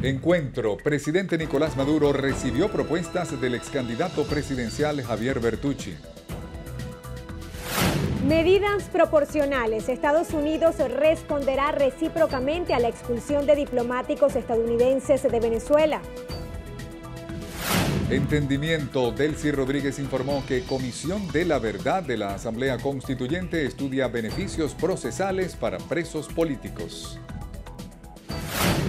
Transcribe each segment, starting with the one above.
Encuentro. Presidente Nicolás Maduro recibió propuestas del ex candidato presidencial Javier Bertucci. Medidas proporcionales. Estados Unidos responderá recíprocamente a la expulsión de diplomáticos estadounidenses de Venezuela. Entendimiento. Delcy Rodríguez informó que Comisión de la Verdad de la Asamblea Constituyente estudia beneficios procesales para presos políticos.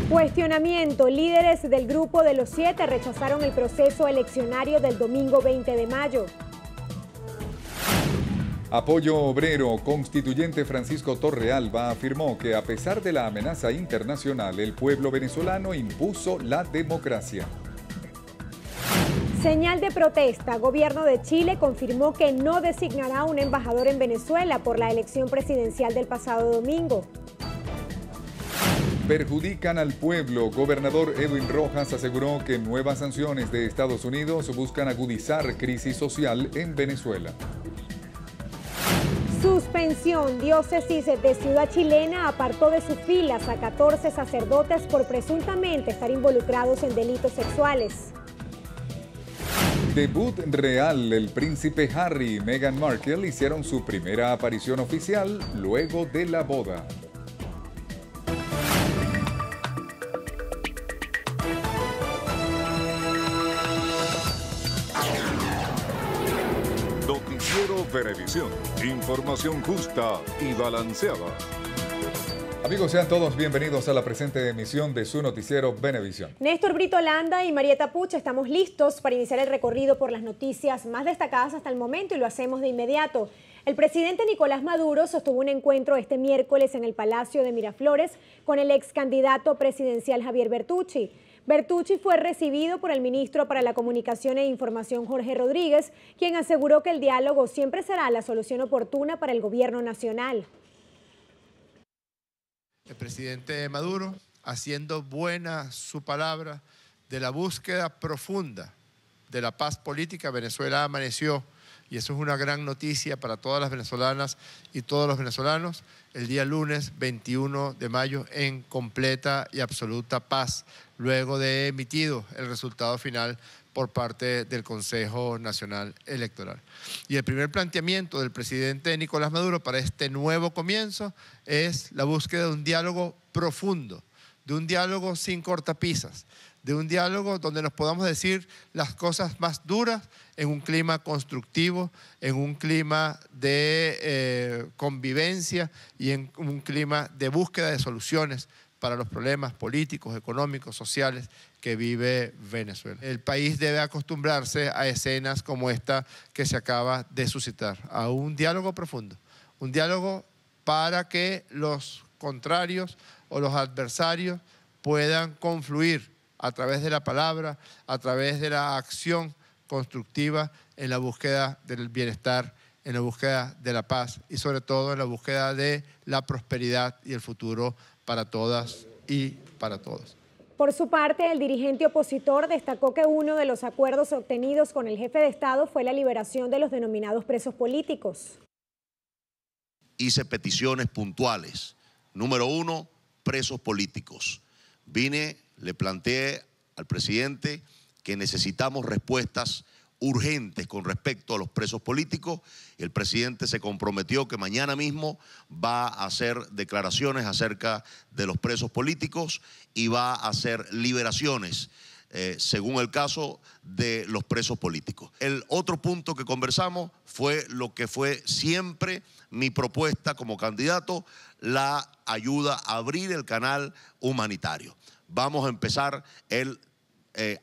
Cuestionamiento. Líderes del Grupo de los 7 rechazaron el proceso eleccionario del domingo 20 de mayo. Apoyo Obrero. Constituyente Francisco Torrealba afirmó que a pesar de la amenaza internacional, el pueblo venezolano impuso la democracia. Señal de protesta. Gobierno de Chile confirmó que no designará un embajador en Venezuela por la elección presidencial del pasado domingo. Perjudican al pueblo. Gobernador Edwin Rojas aseguró que nuevas sanciones de Estados Unidos buscan agudizar crisis social en Venezuela. Suspensión. Diócesis de Ciudad Chilena apartó de sus filas a 14 sacerdotes por presuntamente estar involucrados en delitos sexuales. Debut real. El príncipe Harry y Meghan Markle hicieron su primera aparición oficial luego de la boda. Noticiero Venevisión. Información justa y balanceada. Amigos, sean todos bienvenidos a la presente emisión de su noticiero Venevisión. Néstor Brito Landa y Marieta Puch estamos listos para iniciar el recorrido por las noticias más destacadas hasta el momento y lo hacemos de inmediato. El presidente Nicolás Maduro sostuvo un encuentro este miércoles en el Palacio de Miraflores con el ex candidato presidencial Javier Bertucci. Bertucci fue recibido por el ministro para la Comunicación e Información Jorge Rodríguez, quien aseguró que el diálogo siempre será la solución oportuna para el gobierno nacional. El presidente Maduro haciendo buena su palabra de la búsqueda profunda de la paz política. Venezuela amaneció, y eso es una gran noticia para todas las venezolanas y todos los venezolanos, el día lunes 21 de mayo en completa y absoluta paz, luego de emitido el resultado final por parte del Consejo Nacional Electoral. Y el primer planteamiento del presidente Nicolás Maduro para este nuevo comienzo es la búsqueda de un diálogo profundo, de un diálogo sin cortapisas, de un diálogo donde nos podamos decir las cosas más duras en un clima constructivo, en un clima de convivencia y en un clima de búsqueda de soluciones para los problemas políticos, económicos, sociales que vive Venezuela. El país debe acostumbrarse a escenas como esta que se acaba de suscitar, a un diálogo profundo, un diálogo para que los contrarios o los adversarios puedan confluir a través de la palabra, a través de la acción constructiva en la búsqueda del bienestar, en la búsqueda de la paz y sobre todo en la búsqueda de la prosperidad y el futuro para todas y para todos. Por su parte, el dirigente opositor destacó que uno de los acuerdos obtenidos con el jefe de Estado fue la liberación de los denominados presos políticos. Hice peticiones puntuales. Número 1, presos políticos. Le planteé al presidente que necesitamos respuestas urgentes con respecto a los presos políticos. El presidente se comprometió que mañana mismo va a hacer declaraciones acerca de los presos políticos y va a hacer liberaciones según el caso de los presos políticos. El otro punto que conversamos fue lo que fue siempre mi propuesta como candidato, la ayuda a abrir el canal humanitario. Vamos a empezar, él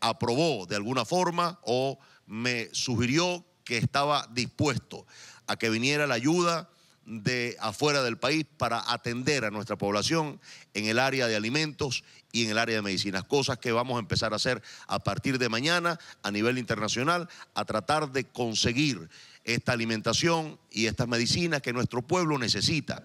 aprobó de alguna forma o me sugirió que estaba dispuesto a que viniera la ayuda de afuera del país para atender a nuestra población en el área de alimentos y en el área de medicinas, cosas que vamos a empezar a hacer a partir de mañana a nivel internacional, a tratar de conseguir esta alimentación y estas medicinas que nuestro pueblo necesita.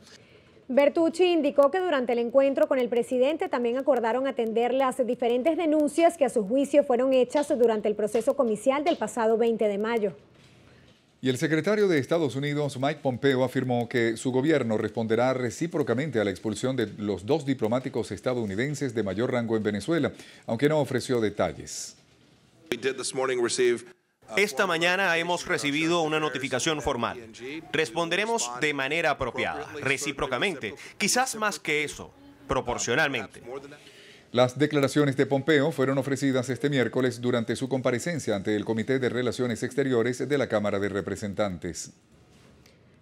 Bertucci indicó que durante el encuentro con el presidente también acordaron atender las diferentes denuncias que a su juicio fueron hechas durante el proceso comicial del pasado 20 de mayo. Y el secretario de Estados Unidos, Mike Pompeo, afirmó que su gobierno responderá recíprocamente a la expulsión de los 2 diplomáticos estadounidenses de mayor rango en Venezuela, aunque no ofreció detalles. Esta mañana hemos recibido una notificación formal. Responderemos de manera apropiada, recíprocamente, quizás más que eso, proporcionalmente. Las declaraciones de Pompeo fueron ofrecidas este miércoles durante su comparecencia ante el Comité de Relaciones Exteriores de la Cámara de Representantes.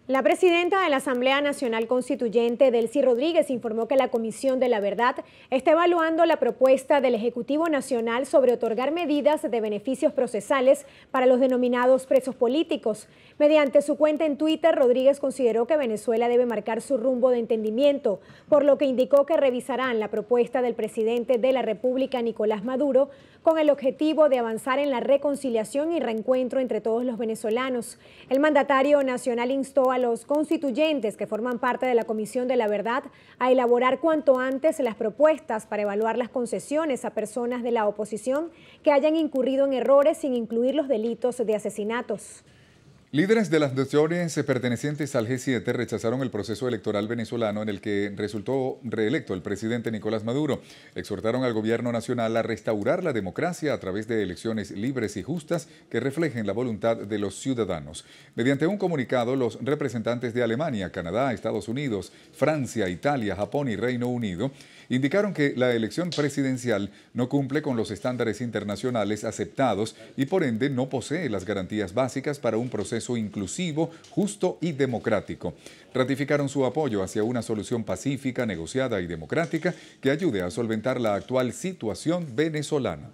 La presidenta de la Asamblea Nacional Constituyente, Delcy Rodríguez, informó que la Comisión de la Verdad está evaluando la propuesta del Ejecutivo Nacional sobre otorgar medidas de beneficios procesales para los denominados presos políticos. Mediante su cuenta en Twitter, Rodríguez consideró que Venezuela debe marcar su rumbo de entendimiento, por lo que indicó que revisarán la propuesta del presidente de la República, Nicolás Maduro, con el objetivo de avanzar en la reconciliación y reencuentro entre todos los venezolanos. El mandatario nacional instó a los constituyentes que forman parte de la Comisión de la Verdad a elaborar cuanto antes las propuestas para evaluar las concesiones a personas de la oposición que hayan incurrido en errores sin incluir los delitos de asesinatos. Líderes de las naciones pertenecientes al G7 rechazaron el proceso electoral venezolano en el que resultó reelecto el presidente Nicolás Maduro. Exhortaron al gobierno nacional a restaurar la democracia a través de elecciones libres y justas que reflejen la voluntad de los ciudadanos. Mediante un comunicado, los representantes de Alemania, Canadá, Estados Unidos, Francia, Italia, Japón y Reino Unido indicaron que la elección presidencial no cumple con los estándares internacionales aceptados y por ende no posee las garantías básicas para un proceso inclusivo, justo y democrático. Ratificaron su apoyo hacia una solución pacífica, negociada y democrática que ayude a solventar la actual situación venezolana.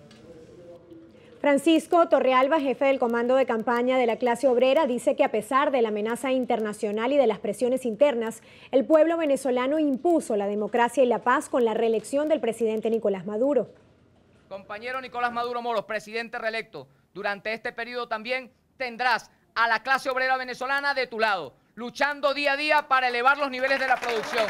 Francisco Torrealba, jefe del comando de campaña de la clase obrera, dice que a pesar de la amenaza internacional y de las presiones internas, el pueblo venezolano impuso la democracia y la paz con la reelección del presidente Nicolás Maduro. Compañero Nicolás Maduro Moros, presidente reelecto, durante este periodo también tendrás a la clase obrera venezolana de tu lado, luchando día a día para elevar los niveles de la producción,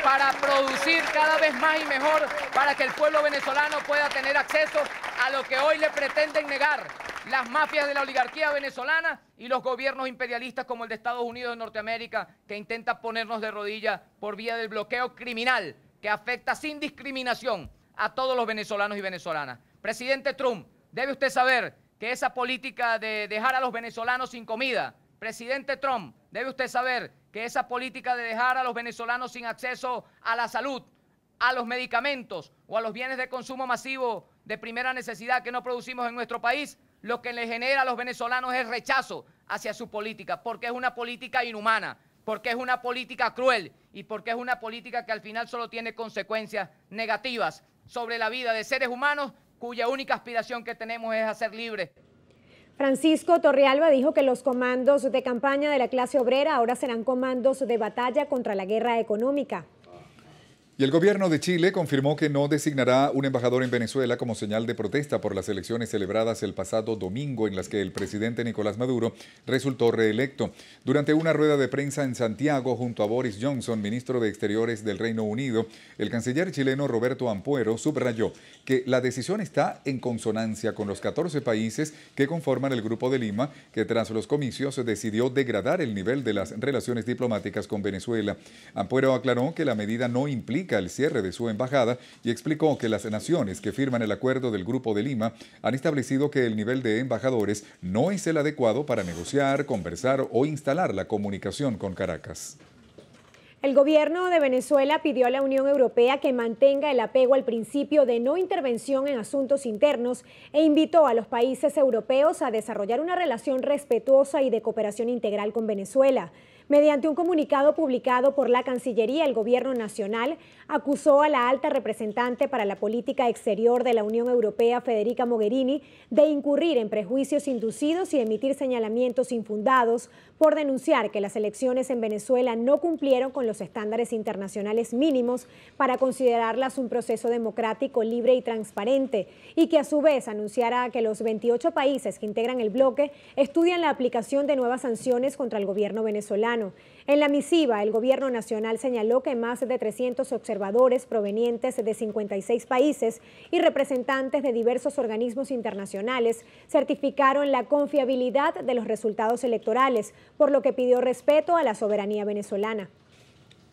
para producir cada vez más y mejor, para que el pueblo venezolano pueda tener acceso a lo que hoy le pretenden negar las mafias de la oligarquía venezolana y los gobiernos imperialistas como el de Estados Unidos de Norteamérica, que intenta ponernos de rodillas por vía del bloqueo criminal que afecta sin discriminación a todos los venezolanos y venezolanas. Presidente Trump, debe usted saber que esa política de dejar a los venezolanos sin comida, presidente Trump, debe usted saber que esa política de dejar a los venezolanos sin acceso a la salud, a los medicamentos o a los bienes de consumo masivo de primera necesidad que no producimos en nuestro país, lo que le genera a los venezolanos es rechazo hacia su política, porque es una política inhumana, porque es una política cruel y porque es una política que al final solo tiene consecuencias negativas sobre la vida de seres humanos cuya única aspiración que tenemos es a ser libres. Francisco Torrealba dijo que los comandos de campaña de la clase obrera ahora serán comandos de batalla contra la guerra económica. Y el gobierno de Chile confirmó que no designará un embajador en Venezuela como señal de protesta por las elecciones celebradas el pasado domingo en las que el presidente Nicolás Maduro resultó reelecto. Durante una rueda de prensa en Santiago junto a Boris Johnson, ministro de Exteriores del Reino Unido, el canciller chileno Roberto Ampuero subrayó que la decisión está en consonancia con los 14 países que conforman el Grupo de Lima, que tras los comicios decidió degradar el nivel de las relaciones diplomáticas con Venezuela. Ampuero aclaró que la medida no implica el cierre de su embajada y explicó que las naciones que firman el acuerdo del Grupo de Lima han establecido que el nivel de embajadores no es el adecuado para negociar, conversar o instalar la comunicación con Caracas. El gobierno de Venezuela pidió a la Unión Europea que mantenga el apego al principio de no intervención en asuntos internos e invitó a los países europeos a desarrollar una relación respetuosa y de cooperación integral con Venezuela. Mediante un comunicado publicado por la Cancillería, el Gobierno Nacional acusó a la alta representante para la política exterior de la Unión Europea, Federica Mogherini, de incurrir en prejuicios inducidos y emitir señalamientos infundados por denunciar que las elecciones en Venezuela no cumplieron con los estándares internacionales mínimos para considerarlas un proceso democrático, libre y transparente, y que a su vez anunciara que los 28 países que integran el bloque estudian la aplicación de nuevas sanciones contra el gobierno venezolano. venezolano. En la misiva, el gobierno nacional señaló que más de 300 observadores provenientes de 56 países y representantes de diversos organismos internacionales certificaron la confiabilidad de los resultados electorales, por lo que pidió respeto a la soberanía venezolana.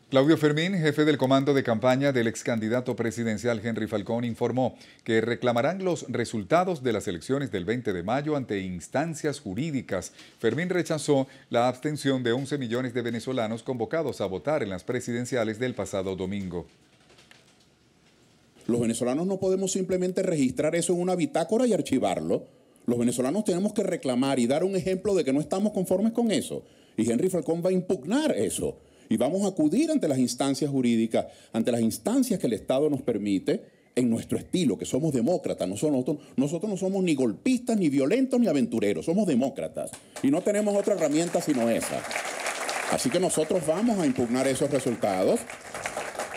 Claudio Fermín, jefe del comando de campaña del ex candidato presidencial Henry Falcón, informó que reclamarán los resultados de las elecciones del 20 de mayo ante instancias jurídicas. Fermín rechazó la abstención de 11 millones de venezolanos convocados a votar en las presidenciales del pasado domingo. Los venezolanos no podemos simplemente registrar eso en una bitácora y archivarlo. Los venezolanos tenemos que reclamar y dar un ejemplo de que no estamos conformes con eso. Y Henry Falcón va a impugnar eso. Y vamos a acudir ante las instancias jurídicas, ante las instancias que el Estado nos permite, en nuestro estilo, que somos demócratas. Nosotros no somos ni golpistas, ni violentos, ni aventureros, somos demócratas. Y no tenemos otra herramienta sino esa. Así que nosotros vamos a impugnar esos resultados,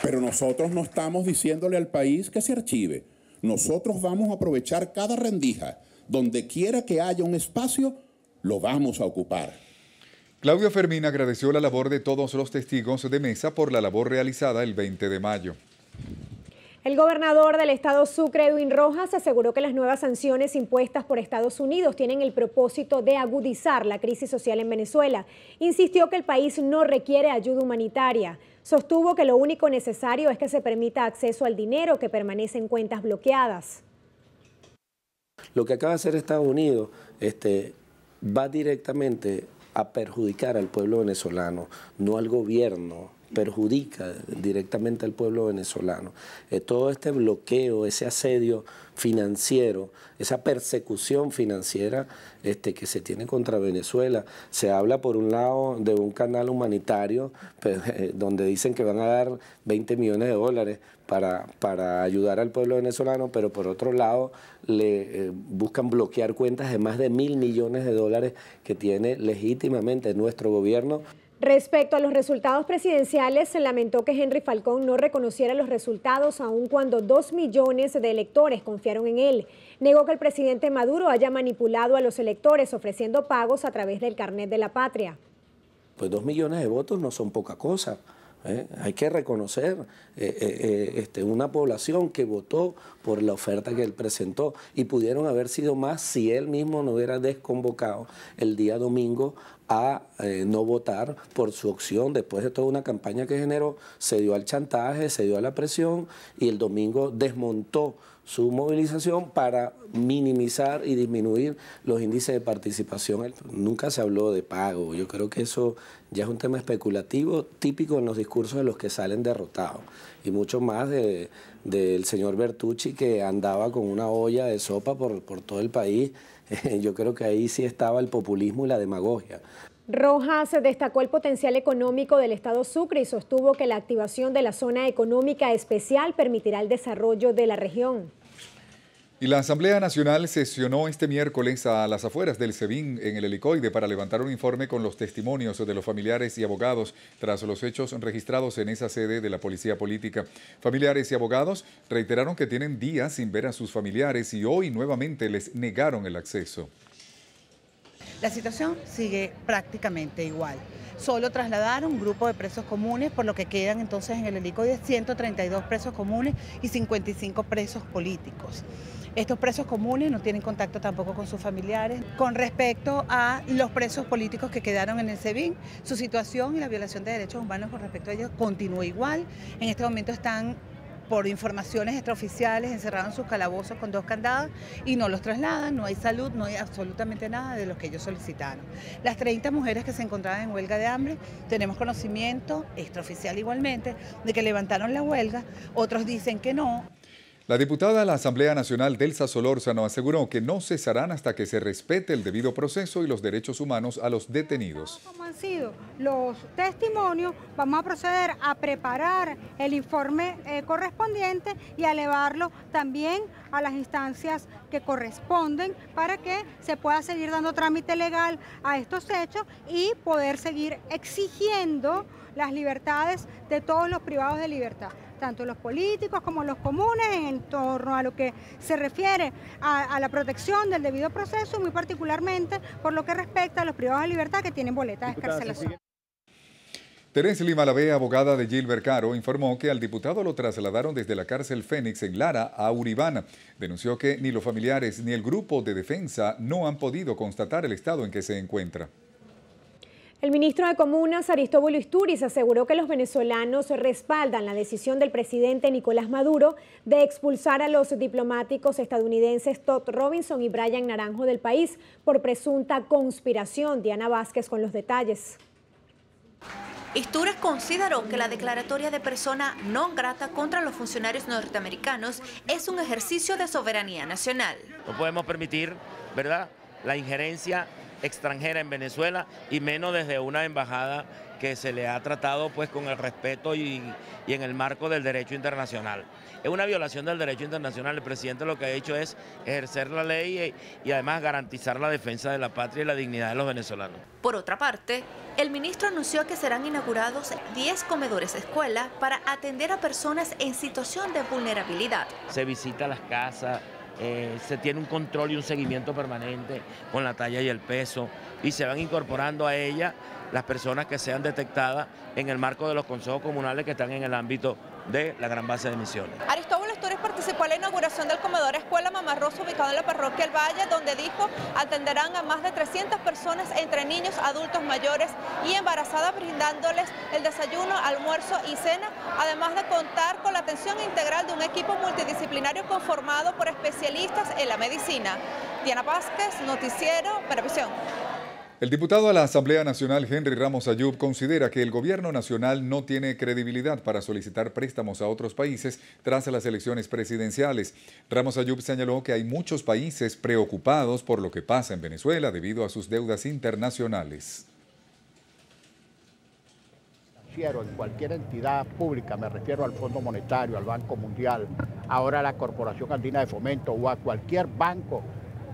pero nosotros no estamos diciéndole al país que se archive. Nosotros vamos a aprovechar cada rendija. Donde quiera que haya un espacio, lo vamos a ocupar. Claudio Fermín agradeció la labor de todos los testigos de mesa por la labor realizada el 20 de mayo. El gobernador del estado Sucre, Edwin Rojas, aseguró que las nuevas sanciones impuestas por Estados Unidos tienen el propósito de agudizar la crisis social en Venezuela. Insistió que el país no requiere ayuda humanitaria. Sostuvo que lo único necesario es que se permita acceso al dinero que permanece en cuentas bloqueadas. Lo que acaba de hacer Estados Unidos va directamente a perjudicar al pueblo venezolano, no al gobierno, perjudica directamente al pueblo venezolano. Todo este bloqueo, ese asedio financiero, esa persecución financiera que se tiene contra Venezuela, se habla por un lado de un canal humanitario donde dicen que van a dar 20 millones de dólares para ayudar al pueblo venezolano, pero por otro lado le buscan bloquear cuentas de más de 1.000 millones de dólares que tiene legítimamente nuestro gobierno. Respecto a los resultados presidenciales, se lamentó que Henry Falcón no reconociera los resultados aun cuando 2 millones de electores confiaron en él. Negó que el presidente Maduro haya manipulado a los electores ofreciendo pagos a través del carnet de la patria. Pues 2 millones de votos no son poca cosa. Hay que reconocer una población que votó por la oferta que él presentó y pudieron haber sido más si él mismo no hubiera desconvocado el día domingo a no votar por su opción. Después de toda una campaña que generó, se dio al chantaje, se dio a la presión y el domingo desmontó su movilización para minimizar y disminuir los índices de participación. Nunca se habló de pago. Yo creo que eso ya es un tema especulativo típico en los discursos de los que salen derrotados. Y mucho más del señor Bertucci, que andaba con una olla de sopa por todo el país. Yo creo que ahí sí estaba el populismo y la demagogia. Rojas destacó el potencial económico del estado Sucre y sostuvo que la activación de la zona económica especial permitirá el desarrollo de la región. Y la Asamblea Nacional sesionó este miércoles a las afueras del SEBIN en el Helicoide para levantar un informe con los testimonios de los familiares y abogados tras los hechos registrados en esa sede de la Policía Política. Familiares y abogados reiteraron que tienen días sin ver a sus familiares y hoy nuevamente les negaron el acceso. La situación sigue prácticamente igual. Solo trasladaron un grupo de presos comunes, por lo que quedan entonces en el Helicoide 132 presos comunes y 55 presos políticos. Estos presos comunes no tienen contacto tampoco con sus familiares. Con respecto a los presos políticos que quedaron en el SEBIN, su situación y la violación de derechos humanos con respecto a ellos continúa igual. En este momento están, por informaciones extraoficiales, encerrados en sus calabozos con 2 candados y no los trasladan, no hay salud, no hay absolutamente nada de lo que ellos solicitaron. Las 30 mujeres que se encontraban en huelga de hambre, tenemos conocimiento, extraoficial igualmente, de que levantaron la huelga, otros dicen que no. La diputada de la Asamblea Nacional, Delsa Solórzano, aseguró que no cesarán hasta que se respete el debido proceso y los derechos humanos a los detenidos. Como han sido los testimonios, vamos a proceder a preparar el informe correspondiente y a elevarlo también a las instancias que corresponden para que se pueda seguir dando trámite legal a estos hechos y poder seguir exigiendo las libertades de todos los privados de libertad, tanto los políticos como los comunes, en torno a lo que se refiere a la protección del debido proceso, muy particularmente por lo que respecta a los privados de libertad que tienen boleta de excarcelación. Teresli Malavé, abogada de Gilbert Caro, informó que al diputado lo trasladaron desde la cárcel Fénix en Lara a Uribana. Denunció que ni los familiares ni el grupo de defensa no han podido constatar el estado en que se encuentra. El ministro de Comunas, Aristóbulo Istúriz, aseguró que los venezolanos respaldan la decisión del presidente Nicolás Maduro de expulsar a los diplomáticos estadounidenses Todd Robinson y Brian Naranjo del país por presunta conspiración. Diana Vázquez con los detalles. Istúriz consideró que la declaratoria de persona non grata contra los funcionarios norteamericanos es un ejercicio de soberanía nacional. No podemos permitir, ¿verdad?, la injerencia extranjera en Venezuela y menos desde una embajada que se le ha tratado pues con el respeto y en el marco del derecho internacional. Es una violación del derecho internacional. El presidente lo que ha hecho es ejercer la ley y además garantizar la defensa de la patria y la dignidad de los venezolanos. Por otra parte, el ministro anunció que serán inaugurados 10 comedores escuela para atender a personas en situación de vulnerabilidad. Se visita las casas, se tiene un control y un seguimiento permanente con la talla y el peso y se van incorporando a ella las personas que sean detectadas en el marco de los consejos comunales que están en el ámbito de la Gran Base de Misiones. Aristóbulo Istúriz participó en la inauguración del comedor escuela Mamá Rosa ubicado en la parroquia El Valle, donde dijo atenderán a más de 300 personas entre niños, adultos mayores y embarazadas, brindándoles el desayuno, almuerzo y cena, además de contar con la atención integral de un equipo multidisciplinario conformado por especialistas en la medicina. Diana Vázquez, Noticiero Venevisión. El diputado a la Asamblea Nacional, Henry Ramos Ayub, considera que el gobierno nacional no tiene credibilidad para solicitar préstamos a otros países tras las elecciones presidenciales. Ramos Ayub señaló que hay muchos países preocupados por lo que pasa en Venezuela debido a sus deudas internacionales. En cualquier entidad pública, me refiero al Fondo Monetario, al Banco Mundial, ahora a la Corporación Andina de Fomento o a cualquier banco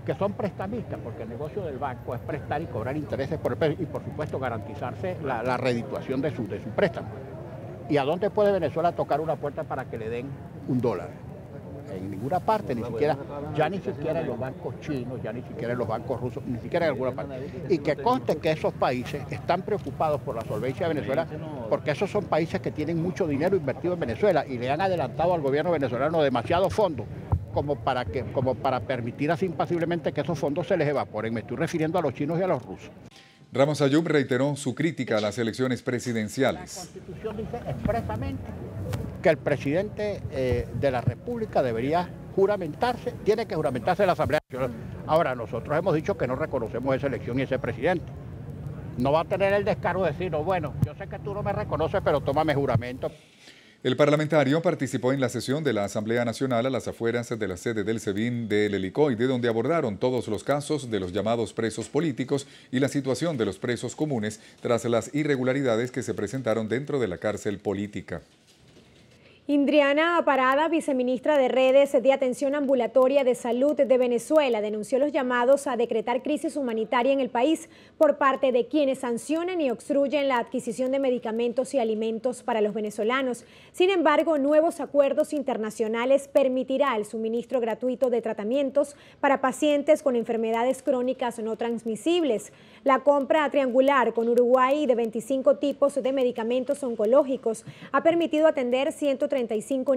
que son prestamistas, porque el negocio del banco es prestar y cobrar intereses por el precio y por supuesto garantizarse la redituación de su préstamo. ¿Y a dónde puede Venezuela tocar una puerta para que le den $1? En ninguna parte, ni siquiera en los bancos chinos, ya ni siquiera en los bancos rusos, ni siquiera en alguna parte. Y que conste que esos países están preocupados por la solvencia de Venezuela, porque esos son países que tienen mucho dinero invertido en Venezuela y le han adelantado al gobierno venezolano demasiados fondos como para permitir así impasiblemente que esos fondos se les evaporen. Me estoy refiriendo a los chinos y a los rusos. Ramos Ayub reiteró su crítica a las elecciones presidenciales. La Constitución dice expresamente que el presidente de la República debería juramentarse, tiene que juramentarse en la Asamblea Nacional. Ahora, nosotros hemos dicho que no reconocemos esa elección y ese presidente. No va a tener el descaro de decir, no, bueno, yo sé que tú no me reconoces, pero tómame juramento. El parlamentario participó en la sesión de la Asamblea Nacional a las afueras de la sede del SEBIN del Helicoide, donde abordaron todos los casos de los llamados presos políticos y la situación de los presos comunes tras las irregularidades que se presentaron dentro de la cárcel política. Indriana Parada, viceministra de Redes de Atención Ambulatoria de Salud de Venezuela, denunció los llamados a decretar crisis humanitaria en el país por parte de quienes sancionan y obstruyen la adquisición de medicamentos y alimentos para los venezolanos. Sin embargo, nuevos acuerdos internacionales permitirá el suministro gratuito de tratamientos para pacientes con enfermedades crónicas no transmisibles. La compra triangular con Uruguay de 25 tipos de medicamentos oncológicos ha permitido atender 135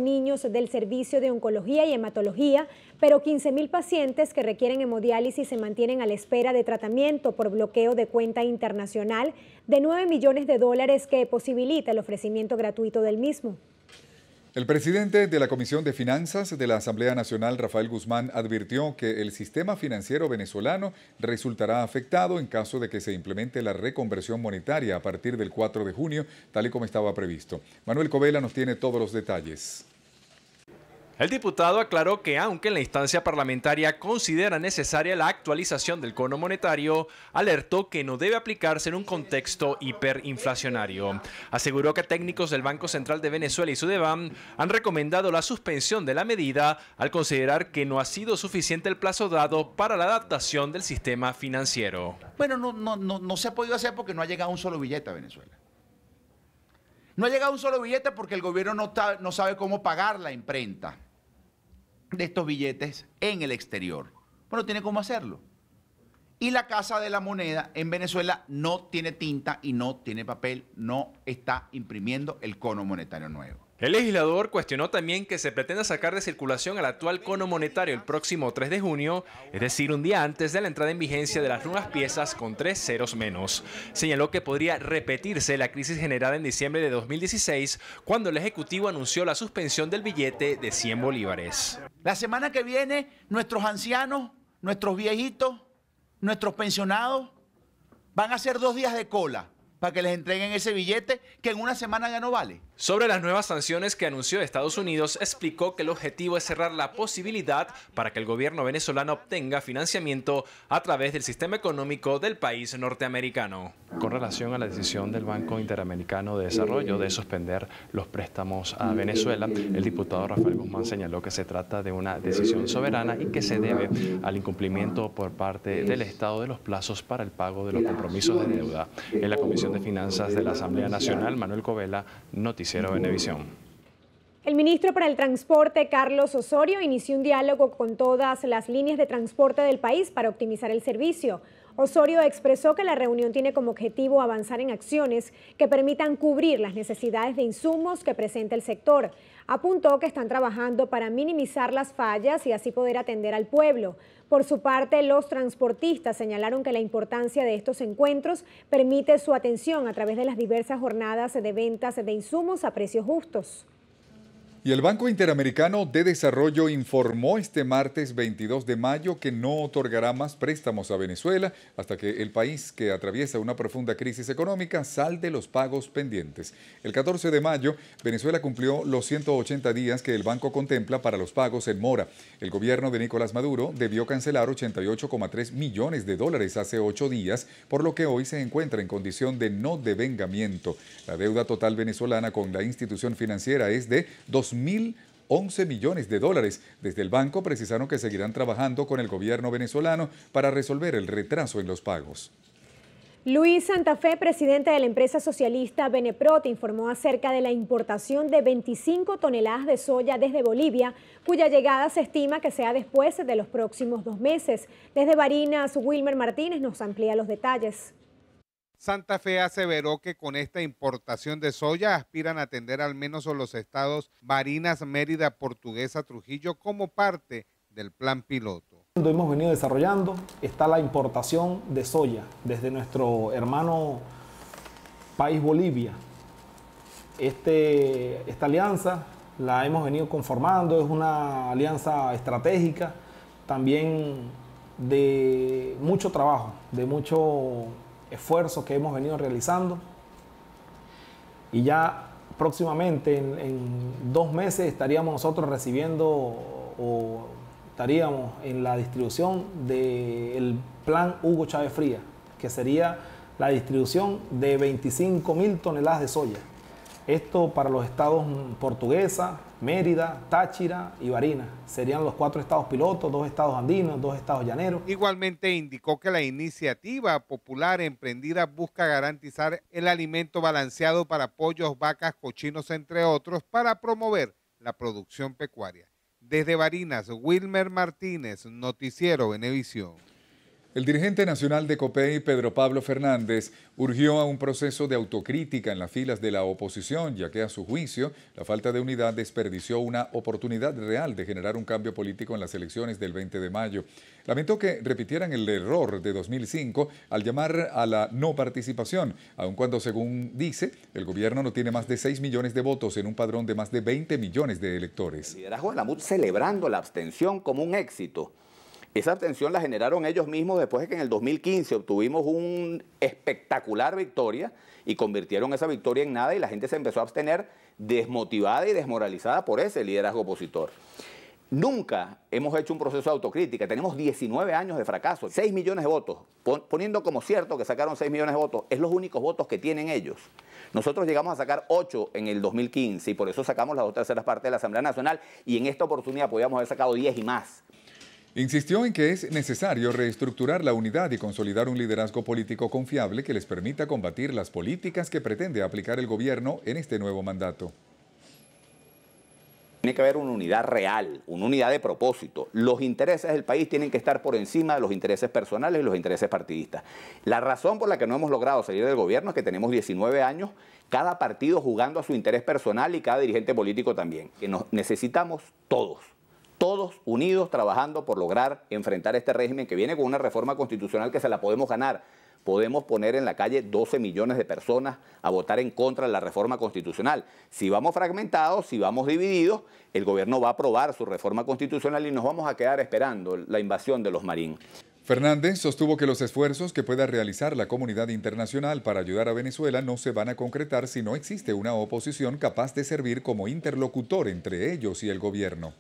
niños del Servicio de Oncología y Hematología, pero 15.000 pacientes que requieren hemodiálisis se mantienen a la espera de tratamiento por bloqueo de cuenta internacional de $9 millones que posibilita el ofrecimiento gratuito del mismo. El presidente de la Comisión de Finanzas de la Asamblea Nacional, Rafael Guzmán, advirtió que el sistema financiero venezolano resultará afectado en caso de que se implemente la reconversión monetaria a partir del 4 de junio, tal y como estaba previsto. Manuel Covela nos tiene todos los detalles. El diputado aclaró que aunque en la instancia parlamentaria considera necesaria la actualización del cono monetario, alertó que no debe aplicarse en un contexto hiperinflacionario. Aseguró que técnicos del Banco Central de Venezuela y Sudeban han recomendado la suspensión de la medida al considerar que no ha sido suficiente el plazo dado para la adaptación del sistema financiero. Bueno, no se ha podido hacer porque no ha llegado un solo billete a Venezuela. No ha llegado un solo billete porque el gobierno no sabe cómo pagar la imprenta de estos billetes en el exterior. Bueno, tiene cómo hacerlo. Y la Casa de la Moneda en Venezuela no tiene tinta y no tiene papel, no está imprimiendo el cono monetario nuevo. El legislador cuestionó también que se pretenda sacar de circulación el actual cono monetario el próximo 3 de junio, es decir, un día antes de la entrada en vigencia de las nuevas piezas con 3 ceros menos. Señaló que podría repetirse la crisis generada en diciembre de 2016, cuando el Ejecutivo anunció la suspensión del billete de 100 bolívares. La semana que viene, nuestros ancianos, nuestros viejitos, nuestros pensionados van a hacer 2 días de cola para que les entreguen ese billete que en una semana ya no vale. Sobre las nuevas sanciones que anunció Estados Unidos, explicó que el objetivo es cerrar la posibilidad para que el gobierno venezolano obtenga financiamiento a través del sistema económico del país norteamericano. Con relación a la decisión del Banco Interamericano de Desarrollo de suspender los préstamos a Venezuela, el diputado Rafael Guzmán señaló que se trata de una decisión soberana y que se debe al incumplimiento por parte del Estado de los plazos para el pago de los compromisos de deuda. En la Comisión de Finanzas de la Asamblea Nacional, Manuel Covela, Noticiero Venevisión. El ministro para el Transporte, Carlos Osorio, inició un diálogo con todas las líneas de transporte del país para optimizar el servicio. Osorio expresó que la reunión tiene como objetivo avanzar en acciones que permitan cubrir las necesidades de insumos que presenta el sector. Apuntó que están trabajando para minimizar las fallas y así poder atender al pueblo. Por su parte, los transportistas señalaron que la importancia de estos encuentros permite su atención a través de las diversas jornadas de ventas de insumos a precios justos. Y el Banco Interamericano de Desarrollo informó este martes 22 de mayo que no otorgará más préstamos a Venezuela hasta que el país, que atraviesa una profunda crisis económica, salde los pagos pendientes. El 14 de mayo, Venezuela cumplió los 180 días que el banco contempla para los pagos en mora. El gobierno de Nicolás Maduro debió cancelar 88,3 millones de dólares hace 8 días, por lo que hoy se encuentra en condición de no devengamiento. La deuda total venezolana con la institución financiera es de 2.011 millones de dólares. Desde el banco precisaron que seguirán trabajando con el gobierno venezolano para resolver el retraso en los pagos. Luis Santa Fe, presidente de la empresa socialista Beneprot, informó acerca de la importación de 25 toneladas de soya desde Bolivia, cuya llegada se estima que sea después de los próximos 2 meses. Desde Barinas, Wilmer Martínez nos amplía los detalles. Santa Fe aseveró que con esta importación de soya aspiran a atender al menos a los estados Barinas, Mérida, Portuguesa, Trujillo como parte del plan piloto. Hemos venido desarrollando, está la importación de soya desde nuestro hermano país Bolivia. Esta alianza la hemos venido conformando, es una alianza estratégica, también de mucho trabajo, de mucho esfuerzos que hemos venido realizando, y ya próximamente en 2 meses estaríamos nosotros recibiendo o estaríamos en la distribución del plan Hugo Chávez Frías, que sería la distribución de 25.000 toneladas de soya. Esto para los estados Portuguesa, Mérida, Táchira y Barinas. Serían los 4 estados pilotos, 2 estados andinos, 2 estados llaneros. Igualmente indicó que la iniciativa popular emprendida busca garantizar el alimento balanceado para pollos, vacas, cochinos, entre otros, para promover la producción pecuaria. Desde Barinas, Wilmer Martínez, Noticiero Venevisión. El dirigente nacional de COPEI, Pedro Pablo Fernández, urgió a un proceso de autocrítica en las filas de la oposición, ya que a su juicio la falta de unidad desperdició una oportunidad real de generar un cambio político en las elecciones del 20 de mayo. Lamentó que repitieran el error de 2005 al llamar a la no participación, aun cuando, según dice, el gobierno no tiene más de 6 millones de votos en un padrón de más de 20 millones de electores. El liderazgo de la MUD celebrando la abstención como un éxito. Esa abstención la generaron ellos mismos después de que en el 2015 obtuvimos una espectacular victoria y convirtieron esa victoria en nada y la gente se empezó a abstener desmotivada y desmoralizada por ese liderazgo opositor. Nunca hemos hecho un proceso de autocrítica, tenemos 19 años de fracaso, 6 millones de votos, poniendo como cierto que sacaron 6 millones de votos, es los únicos votos que tienen ellos. Nosotros llegamos a sacar 8 en el 2015 y por eso sacamos las 2/3 partes de la Asamblea Nacional y en esta oportunidad podíamos haber sacado 10 y más. Insistió en que es necesario reestructurar la unidad y consolidar un liderazgo político confiable que les permita combatir las políticas que pretende aplicar el gobierno en este nuevo mandato. Tiene que haber una unidad real, una unidad de propósito. Los intereses del país tienen que estar por encima de los intereses personales y los intereses partidistas. La razón por la que no hemos logrado salir del gobierno es que tenemos 19 años, cada partido jugando a su interés personal y cada dirigente político también. Que nos necesitamos todos unidos trabajando por lograr enfrentar este régimen que viene con una reforma constitucional que se la podemos ganar. Podemos poner en la calle 12 millones de personas a votar en contra de la reforma constitucional. Si vamos fragmentados, si vamos divididos, el gobierno va a aprobar su reforma constitucional y nos vamos a quedar esperando la invasión de los marines. Fernández sostuvo que los esfuerzos que pueda realizar la comunidad internacional para ayudar a Venezuela no se van a concretar si no existe una oposición capaz de servir como interlocutor entre ellos y el gobierno.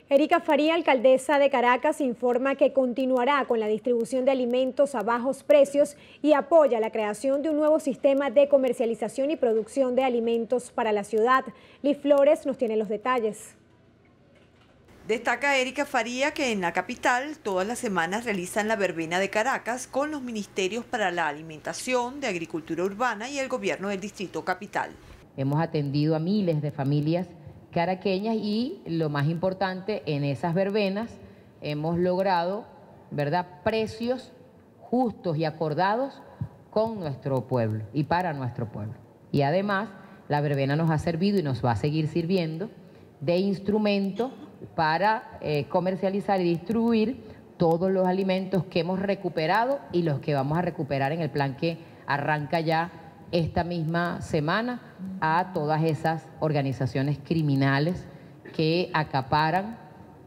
Erika Faría, alcaldesa de Caracas, informa que continuará con la distribución de alimentos a bajos precios y apoya la creación de un nuevo sistema de comercialización y producción de alimentos para la ciudad. Liz Flores nos tiene los detalles. Destaca Erika Faría que en la capital todas las semanas realizan la verbena de Caracas con los ministerios para la alimentación, de agricultura urbana y el gobierno del distrito capital. Hemos atendido a miles de familias caraqueñas y lo más importante, en esas verbenas hemos logrado, ¿verdad?, precios justos y acordados con nuestro pueblo y para nuestro pueblo. Y además la verbena nos ha servido y nos va a seguir sirviendo de instrumento para comercializar y distribuir todos los alimentos que hemos recuperado y los que vamos a recuperar en el plan que arranca ya esta misma semana a todas esas organizaciones criminales que acaparan,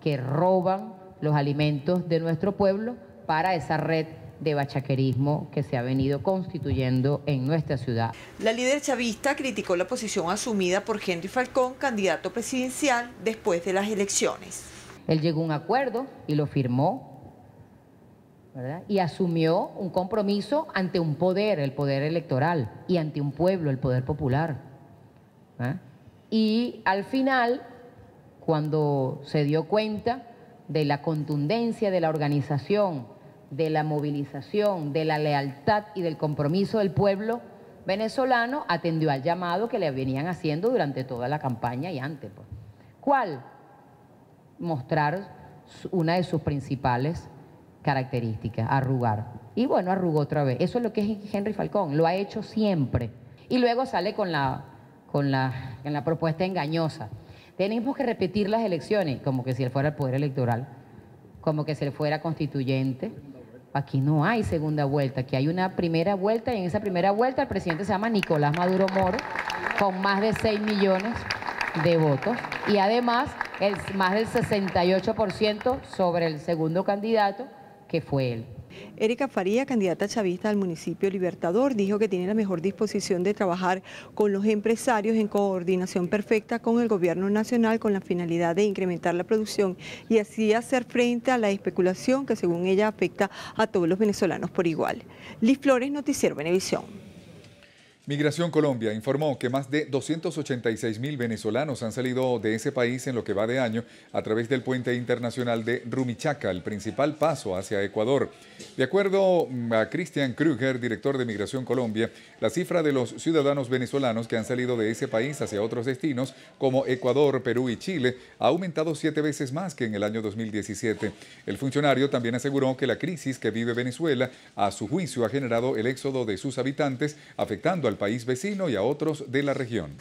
que roban los alimentos de nuestro pueblo para esa red de bachaquerismo que se ha venido constituyendo en nuestra ciudad. La líder chavista criticó la posición asumida por Henry Falcón, candidato presidencial, después de las elecciones. Él llegó a un acuerdo y lo firmó, ¿verdad?, y asumió un compromiso ante un poder, el poder electoral, y ante un pueblo, el poder popular. Y al final, cuando se dio cuenta de la contundencia de la organización, de la movilización, de la lealtad y del compromiso del pueblo venezolano, atendió al llamado que le venían haciendo durante toda la campaña y antes. ¿Cuál? Mostrar una de sus principales características, arrugar. Y bueno, arrugó otra vez. Eso es lo que es Henry Falcón, lo ha hecho siempre. Y luego sale con la propuesta engañosa. Tenemos que repetir las elecciones, como que si él fuera el poder electoral, como que si él fuera constituyente. Aquí no hay segunda vuelta, aquí hay una primera vuelta, y en esa primera vuelta el presidente se llama Nicolás Maduro Moro, con más de 6 millones de votos, y además más del 68% sobre el segundo candidato, que fue él. Erika Faría, candidata chavista al municipio Libertador, dijo que tiene la mejor disposición de trabajar con los empresarios en coordinación perfecta con el gobierno nacional con la finalidad de incrementar la producción y así hacer frente a la especulación que según ella afecta a todos los venezolanos por igual. Liz Flores, Noticiero Venevisión. Migración Colombia informó que más de 286.000 venezolanos han salido de ese país en lo que va de año a través del puente internacional de Rumichaca, el principal paso hacia Ecuador. De acuerdo a Christian Kruger, director de Migración Colombia, la cifra de los ciudadanos venezolanos que han salido de ese país hacia otros destinos como Ecuador, Perú y Chile ha aumentado 7 veces más que en el año 2017. El funcionario también aseguró que la crisis que vive Venezuela, a su juicio, ha generado el éxodo de sus habitantes, afectando al país vecino y a otros de la región.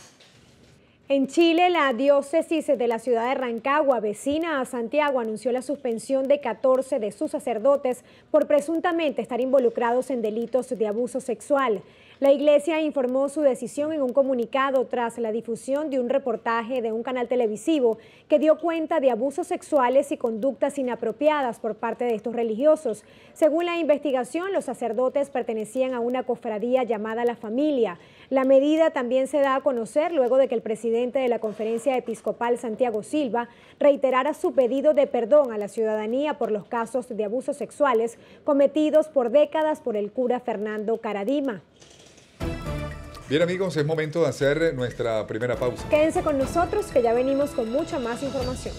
En Chile, la diócesis de la ciudad de Rancagua, vecina a Santiago, anunció la suspensión de 14 de sus sacerdotes por presuntamente estar involucrados en delitos de abuso sexual. La iglesia informó su decisión en un comunicado tras la difusión de un reportaje de un canal televisivo que dio cuenta de abusos sexuales y conductas inapropiadas por parte de estos religiosos. Según la investigación, los sacerdotes pertenecían a una cofradía llamada La Familia. La medida también se da a conocer luego de que el presidente de la Conferencia Episcopal, Santiago Silva, reiterara su pedido de perdón a la ciudadanía por los casos de abusos sexuales cometidos por décadas por el cura Fernando Caradima. Bien amigos, es momento de hacer nuestra primera pausa. Quédense con nosotros que ya venimos con mucha más información.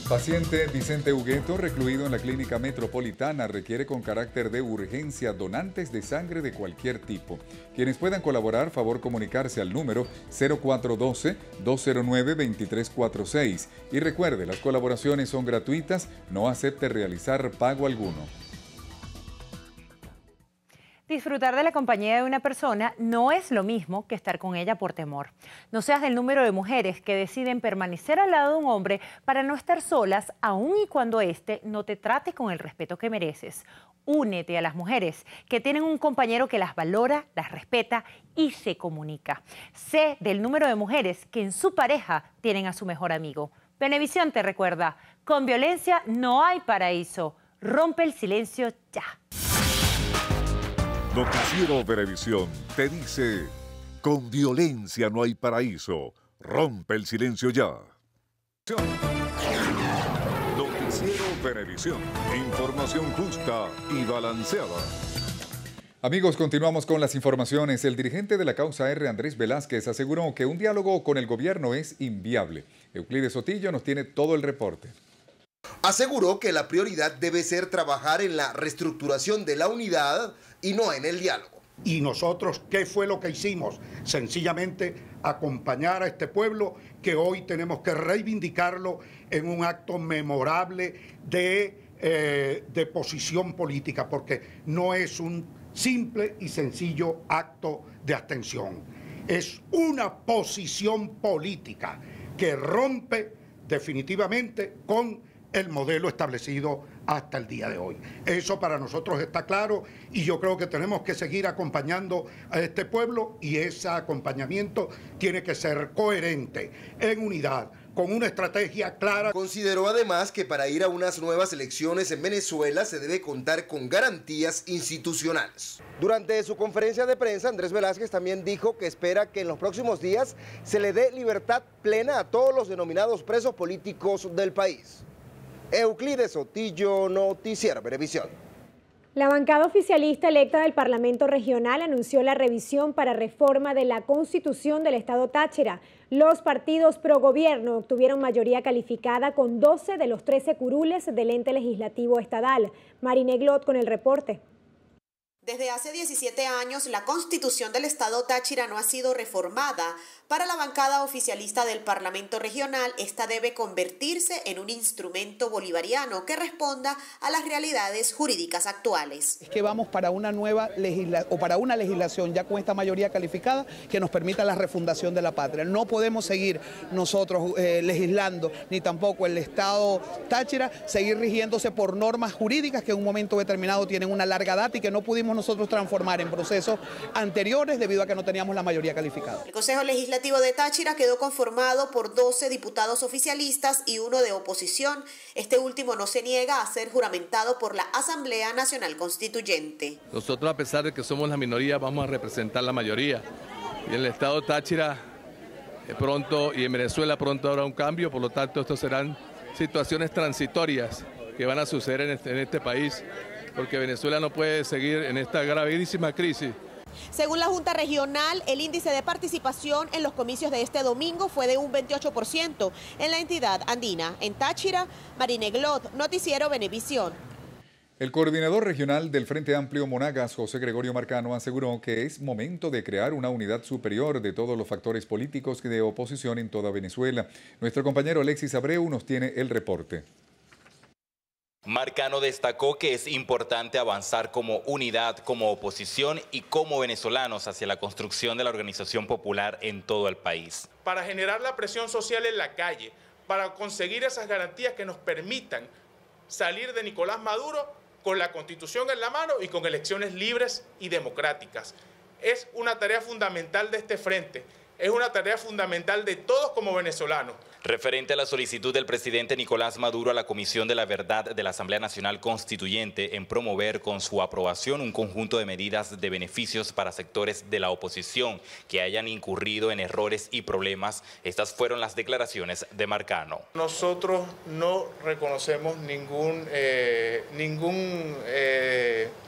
Paciente Vicente Hugueto, recluido en la clínica metropolitana, requiere con carácter de urgencia donantes de sangre de cualquier tipo. Quienes puedan colaborar, favor comunicarse al número 0412-209-2346. Y recuerde, las colaboraciones son gratuitas, no acepte realizar pago alguno. Disfrutar de la compañía de una persona no es lo mismo que estar con ella por temor. No seas del número de mujeres que deciden permanecer al lado de un hombre para no estar solas, aun y cuando éste no te trate con el respeto que mereces. Únete a las mujeres que tienen un compañero que las valora, las respeta y se comunica. Sé del número de mujeres que en su pareja tienen a su mejor amigo. Venevisión te recuerda, con violencia no hay paraíso. Rompe el silencio ya. Noticiero Venevisión te dice, con violencia no hay paraíso, rompe el silencio ya. Noticiero Venevisión, información justa y balanceada. Amigos, continuamos con las informaciones. El dirigente de la causa R, Andrés Velázquez, aseguró que un diálogo con el gobierno es inviable. Euclides Sotillo nos tiene todo el reporte. Aseguró que la prioridad debe ser trabajar en la reestructuración de la unidad y no en el diálogo. ¿Y nosotros qué fue lo que hicimos? Sencillamente acompañar a este pueblo que hoy tenemos que reivindicarlo en un acto memorable de posición política, porque no es un simple y sencillo acto de abstención. Es una posición política que rompe definitivamente con el modelo establecido hasta el día de hoy. Eso para nosotros está claro y yo creo que tenemos que seguir acompañando a este pueblo y ese acompañamiento tiene que ser coherente, en unidad, con una estrategia clara. Consideró además que para ir a unas nuevas elecciones en Venezuela se debe contar con garantías institucionales. Durante su conferencia de prensa, Andrés Velázquez también dijo que espera que en los próximos días se le dé libertad plena a todos los denominados presos políticos del país. Euclides Sotillo, Noticiero Venevisión. La bancada oficialista electa del Parlamento Regional anunció la revisión para reforma de la Constitución del Estado Táchira. Los partidos pro gobierno obtuvieron mayoría calificada con 12 de los 13 curules del ente legislativo estadal. Marine Glot con el reporte. Desde hace 17 años, la Constitución del Estado Táchira no ha sido reformada. Para la bancada oficialista del Parlamento Regional, esta debe convertirse en un instrumento bolivariano que responda a las realidades jurídicas actuales. Es que vamos para una nueva legislación ya con esta mayoría calificada que nos permita la refundación de la patria. No podemos seguir nosotros legislando, ni tampoco el Estado Táchira seguir rigiéndose por normas jurídicas que en un momento determinado tienen una larga data y que no pudimos nosotros transformar en procesos anteriores debido a que no teníamos la mayoría calificada. El Consejo Legislativo de Táchira quedó conformado por 12 diputados oficialistas y uno de oposición. Este último no se niega a ser juramentado por la Asamblea Nacional Constituyente. Nosotros, a pesar de que somos la minoría, vamos a representar la mayoría. Y en el Estado Táchira pronto y en Venezuela pronto habrá un cambio, por lo tanto estos serán situaciones transitorias que van a suceder en este país, porque Venezuela no puede seguir en esta gravísima crisis. Según la Junta Regional, el índice de participación en los comicios de este domingo fue de un 28% en la entidad andina. En Táchira, Marine Glot, Noticiero Venevisión. El coordinador regional del Frente Amplio Monagas, José Gregorio Marcano, aseguró que es momento de crear una unidad superior de todos los factores políticos de oposición en toda Venezuela. Nuestro compañero Alexis Abreu nos tiene el reporte. Marcano destacó que es importante avanzar como unidad, como oposición y como venezolanos hacia la construcción de la organización popular en todo el país. Para generar la presión social en la calle, para conseguir esas garantías que nos permitan salir de Nicolás Maduro con la Constitución en la mano y con elecciones libres y democráticas. Es una tarea fundamental de este frente, es una tarea fundamental de todos como venezolanos. Referente a la solicitud del presidente Nicolás Maduro a la Comisión de la Verdad de la Asamblea Nacional Constituyente en promover con su aprobación un conjunto de medidas de beneficios para sectores de la oposición que hayan incurrido en errores y problemas, estas fueron las declaraciones de Marcano. Nosotros no reconocemos ningún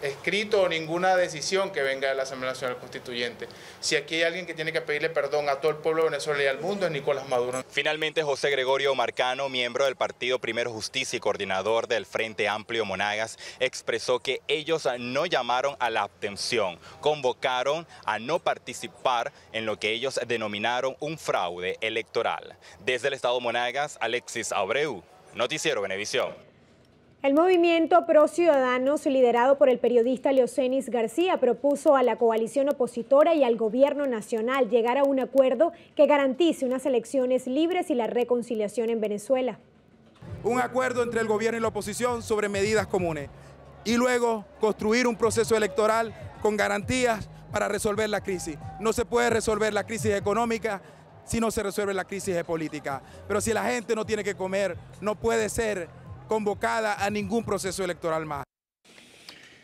escrito o ninguna decisión que venga de la Asamblea Nacional Constituyente. Si aquí hay alguien que tiene que pedirle perdón perdón a todo el pueblo de Venezuela y al mundo es Nicolás Maduro. Finalmente, José Gregorio Marcano, miembro del partido Primero Justicia y coordinador del Frente Amplio Monagas, expresó que ellos no llamaron a la abstención, convocaron a no participar en lo que ellos denominaron un fraude electoral. Desde el estado Monagas, Alexis Abreu, Noticiero Venevisión. El movimiento Pro Ciudadanos, liderado por el periodista Leocenis García, propuso a la coalición opositora y al gobierno nacional llegar a un acuerdo que garantice unas elecciones libres y la reconciliación en Venezuela. Un acuerdo entre el gobierno y la oposición sobre medidas comunes y luego construir un proceso electoral con garantías para resolver la crisis. No se puede resolver la crisis económica si no se resuelve la crisis política. Pero si la gente no tiene que comer, no puede ser convocada a ningún proceso electoral más.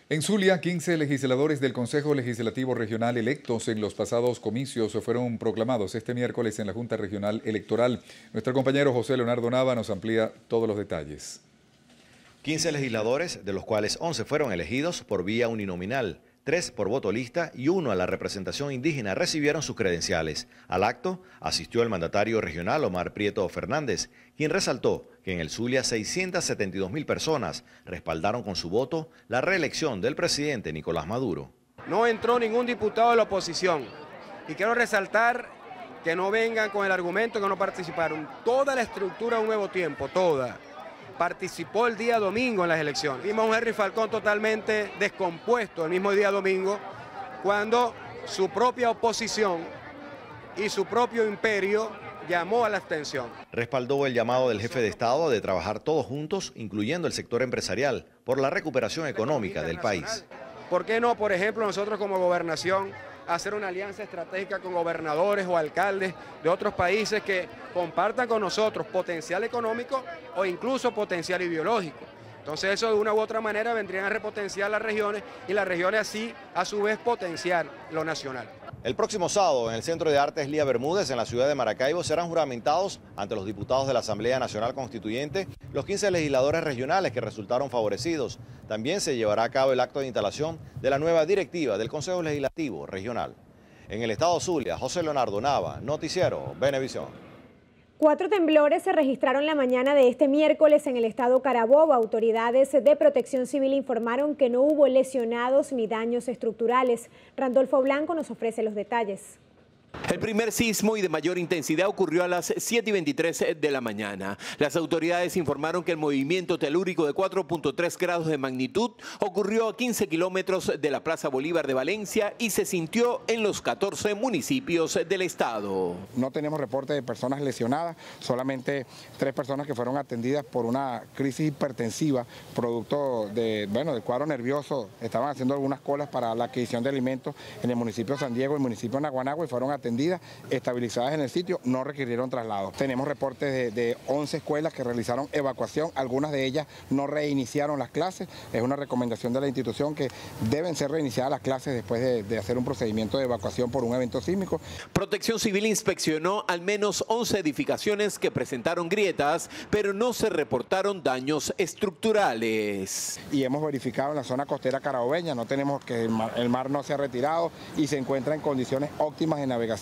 En Zulia, 15 legisladores del Consejo Legislativo Regional electos en los pasados comicios fueron proclamados este miércoles en la Junta Regional Electoral. Nuestro compañero José Leonardo Nava nos amplía todos los detalles. 15 legisladores, de los cuales 11 fueron elegidos por vía uninominal, 3 por voto lista y 1 a la representación indígena, recibieron sus credenciales. Al acto asistió el mandatario regional Omar Prieto Fernández, quien resaltó que en el Zulia 672.000 personas respaldaron con su voto la reelección del presidente Nicolás Maduro. No entró ningún diputado de la oposición y quiero resaltar que no vengan con el argumento que no participaron. Toda la estructura de Un Nuevo Tiempo, toda, participó el día domingo en las elecciones. Vimos a un Henry Falcón totalmente descompuesto el mismo día domingo, cuando su propia oposición y su propio imperio llamó a la abstención. Respaldó el llamado del jefe de Estado de trabajar todos juntos, incluyendo el sector empresarial, por la recuperación económica del país. ¿Por qué no, por ejemplo, nosotros como gobernación, hacer una alianza estratégica con gobernadores o alcaldes de otros países que compartan con nosotros potencial económico o incluso potencial ideológico? Entonces eso de una u otra manera vendrían a repotenciar las regiones y las regiones así a su vez potenciar lo nacional. El próximo sábado en el Centro de Artes Lía Bermúdez en la ciudad de Maracaibo serán juramentados ante los diputados de la Asamblea Nacional Constituyente los 15 legisladores regionales que resultaron favorecidos. También se llevará a cabo el acto de instalación de la nueva directiva del Consejo Legislativo Regional. En el estado Zulia, José Leonardo Nava, Noticiero Venevisión. 4 temblores se registraron la mañana de este miércoles en el estado Carabobo. Autoridades de Protección Civil informaron que no hubo lesionados ni daños estructurales. Randolfo Blanco nos ofrece los detalles. El primer sismo y de mayor intensidad ocurrió a las 7:23 de la mañana. Las autoridades informaron que el movimiento telúrico de 4.3 grados de magnitud ocurrió a 15 kilómetros de la Plaza Bolívar de Valencia y se sintió en los 14 municipios del estado. No tenemos reporte de personas lesionadas, solamente 3 personas que fueron atendidas por una crisis hipertensiva, producto del cuadro nervioso. Estaban haciendo algunas colas para la adquisición de alimentos en el municipio de San Diego y el municipio de Naguanagua y fueron atendidas, estabilizadas en el sitio, no requirieron traslado. Tenemos reportes de 11 escuelas que realizaron evacuación, algunas de ellas no reiniciaron las clases. Es una recomendación de la institución que deben ser reiniciadas las clases después de hacer un procedimiento de evacuación por un evento sísmico. Protección Civil inspeccionó al menos 11 edificaciones que presentaron grietas, pero no se reportaron daños estructurales. Y hemos verificado en la zona costera carabobeña, no tenemos que el mar no se ha retirado y se encuentra en condiciones óptimas de navegación.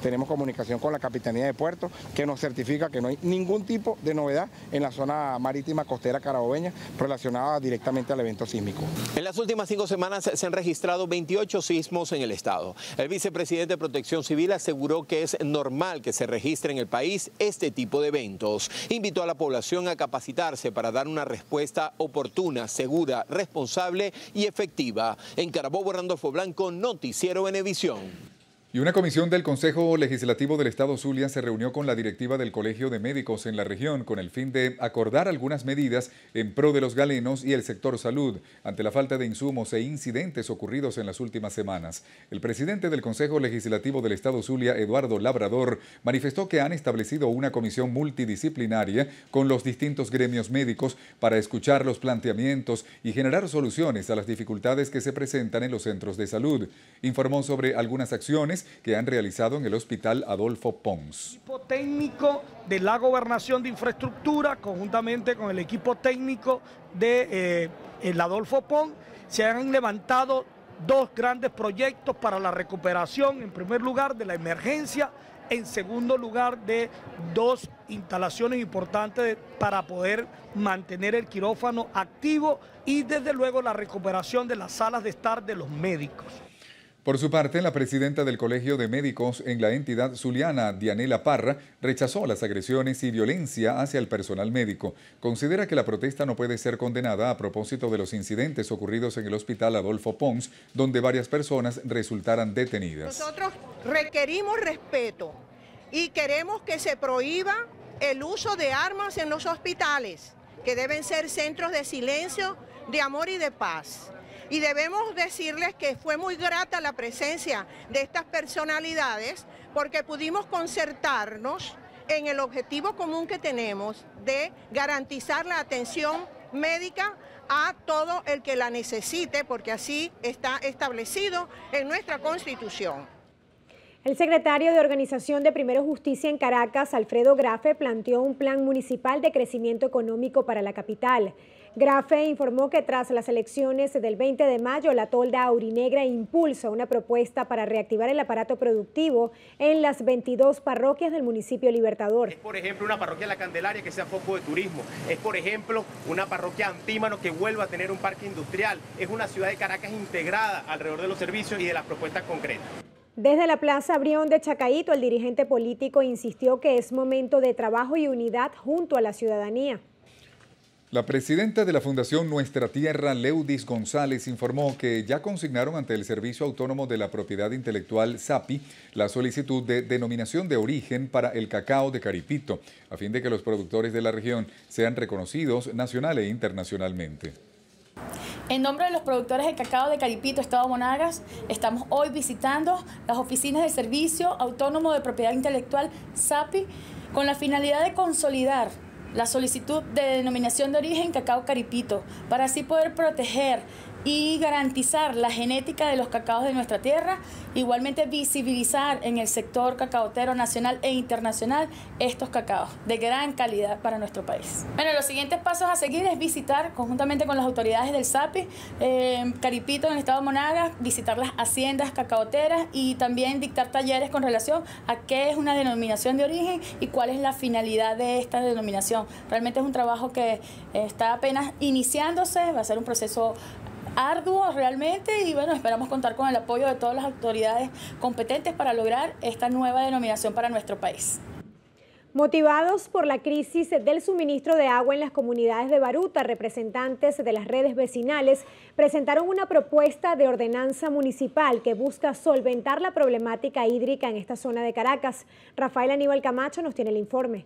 Tenemos comunicación con la Capitanía de Puerto que nos certifica que no hay ningún tipo de novedad en la zona marítima costera carabobeña relacionada directamente al evento sísmico. En las últimas 5 semanas se han registrado 28 sismos en el estado. El vicepresidente de Protección Civil aseguró que es normal que se registre en el país este tipo de eventos. Invitó a la población a capacitarse para dar una respuesta oportuna, segura, responsable y efectiva. En Carabobo, Randolfo Blanco, Noticiero Venevisión. Y una comisión del Consejo Legislativo del Estado Zulia se reunió con la directiva del Colegio de Médicos en la región con el fin de acordar algunas medidas en pro de los galenos y el sector salud ante la falta de insumos e incidentes ocurridos en las últimas semanas. El presidente del Consejo Legislativo del Estado Zulia, Eduardo Labrador, manifestó que han establecido una comisión multidisciplinaria con los distintos gremios médicos para escuchar los planteamientos y generar soluciones a las dificultades que se presentan en los centros de salud. Informó sobre algunas acciones que han realizado en el Hospital Adolfo Pons. El equipo técnico de la Gobernación de Infraestructura, conjuntamente con el equipo técnico de el Adolfo Pons, se han levantado dos grandes proyectos para la recuperación, en primer lugar, de la emergencia, en segundo lugar, de dos instalaciones importantes para poder mantener el quirófano activo y desde luego la recuperación de las salas de estar de los médicos. Por su parte, la presidenta del Colegio de Médicos en la entidad zuliana, Dianela Parra, rechazó las agresiones y violencia hacia el personal médico. Considera que la protesta no puede ser condenada a propósito de los incidentes ocurridos en el Hospital Adolfo Pons, donde varias personas resultaran detenidas. Nosotros requerimos respeto y queremos que se prohíba el uso de armas en los hospitales, que deben ser centros de silencio, de amor y de paz. Y debemos decirles que fue muy grata la presencia de estas personalidades porque pudimos concertarnos en el objetivo común que tenemos de garantizar la atención médica a todo el que la necesite, porque así está establecido en nuestra Constitución. El secretario de Organización de Primero Justicia en Caracas, Alfredo Grafe, planteó un plan municipal de crecimiento económico para la capital. Grafe informó que tras las elecciones del 20 de mayo, la tolda aurinegra impulsa una propuesta para reactivar el aparato productivo en las 22 parroquias del municipio Libertador. Es, por ejemplo, una parroquia La Candelaria que sea foco de turismo. Es, por ejemplo, una parroquia Antímano que vuelva a tener un parque industrial. Es una ciudad de Caracas integrada alrededor de los servicios y de las propuestas concretas. Desde la Plaza Brión de Chacaíto, el dirigente político insistió que es momento de trabajo y unidad junto a la ciudadanía. La presidenta de la Fundación Nuestra Tierra, Leudis González, informó que ya consignaron ante el Servicio Autónomo de la Propiedad Intelectual, SAPI, la solicitud de denominación de origen para el cacao de Caripito, a fin de que los productores de la región sean reconocidos nacional e internacionalmente. En nombre de los productores de cacao de Caripito, Estado Monagas, estamos hoy visitando las oficinas del Servicio Autónomo de Propiedad Intelectual, SAPI, con la finalidad de consolidar la solicitud de denominación de origen cacao Caripito, para así poder proteger y garantizar la genética de los cacaos de nuestra tierra, igualmente visibilizar en el sector cacaotero nacional e internacional estos cacaos de gran calidad para nuestro país. Bueno, los siguientes pasos a seguir es visitar conjuntamente con las autoridades del SAPI, Caripito en el estado de Monagas, visitar las haciendas cacaoteras y también dictar talleres con relación a qué es una denominación de origen y cuál es la finalidad de esta denominación. Realmente es un trabajo que está apenas iniciándose, va a ser un proceso arduo realmente y bueno, esperamos contar con el apoyo de todas las autoridades competentes para lograr esta nueva denominación para nuestro país. Motivados por la crisis del suministro de agua en las comunidades de Baruta, representantes de las redes vecinales presentaron una propuesta de ordenanza municipal que busca solventar la problemática hídrica en esta zona de Caracas. Rafael Aníbal Camacho nos tiene el informe.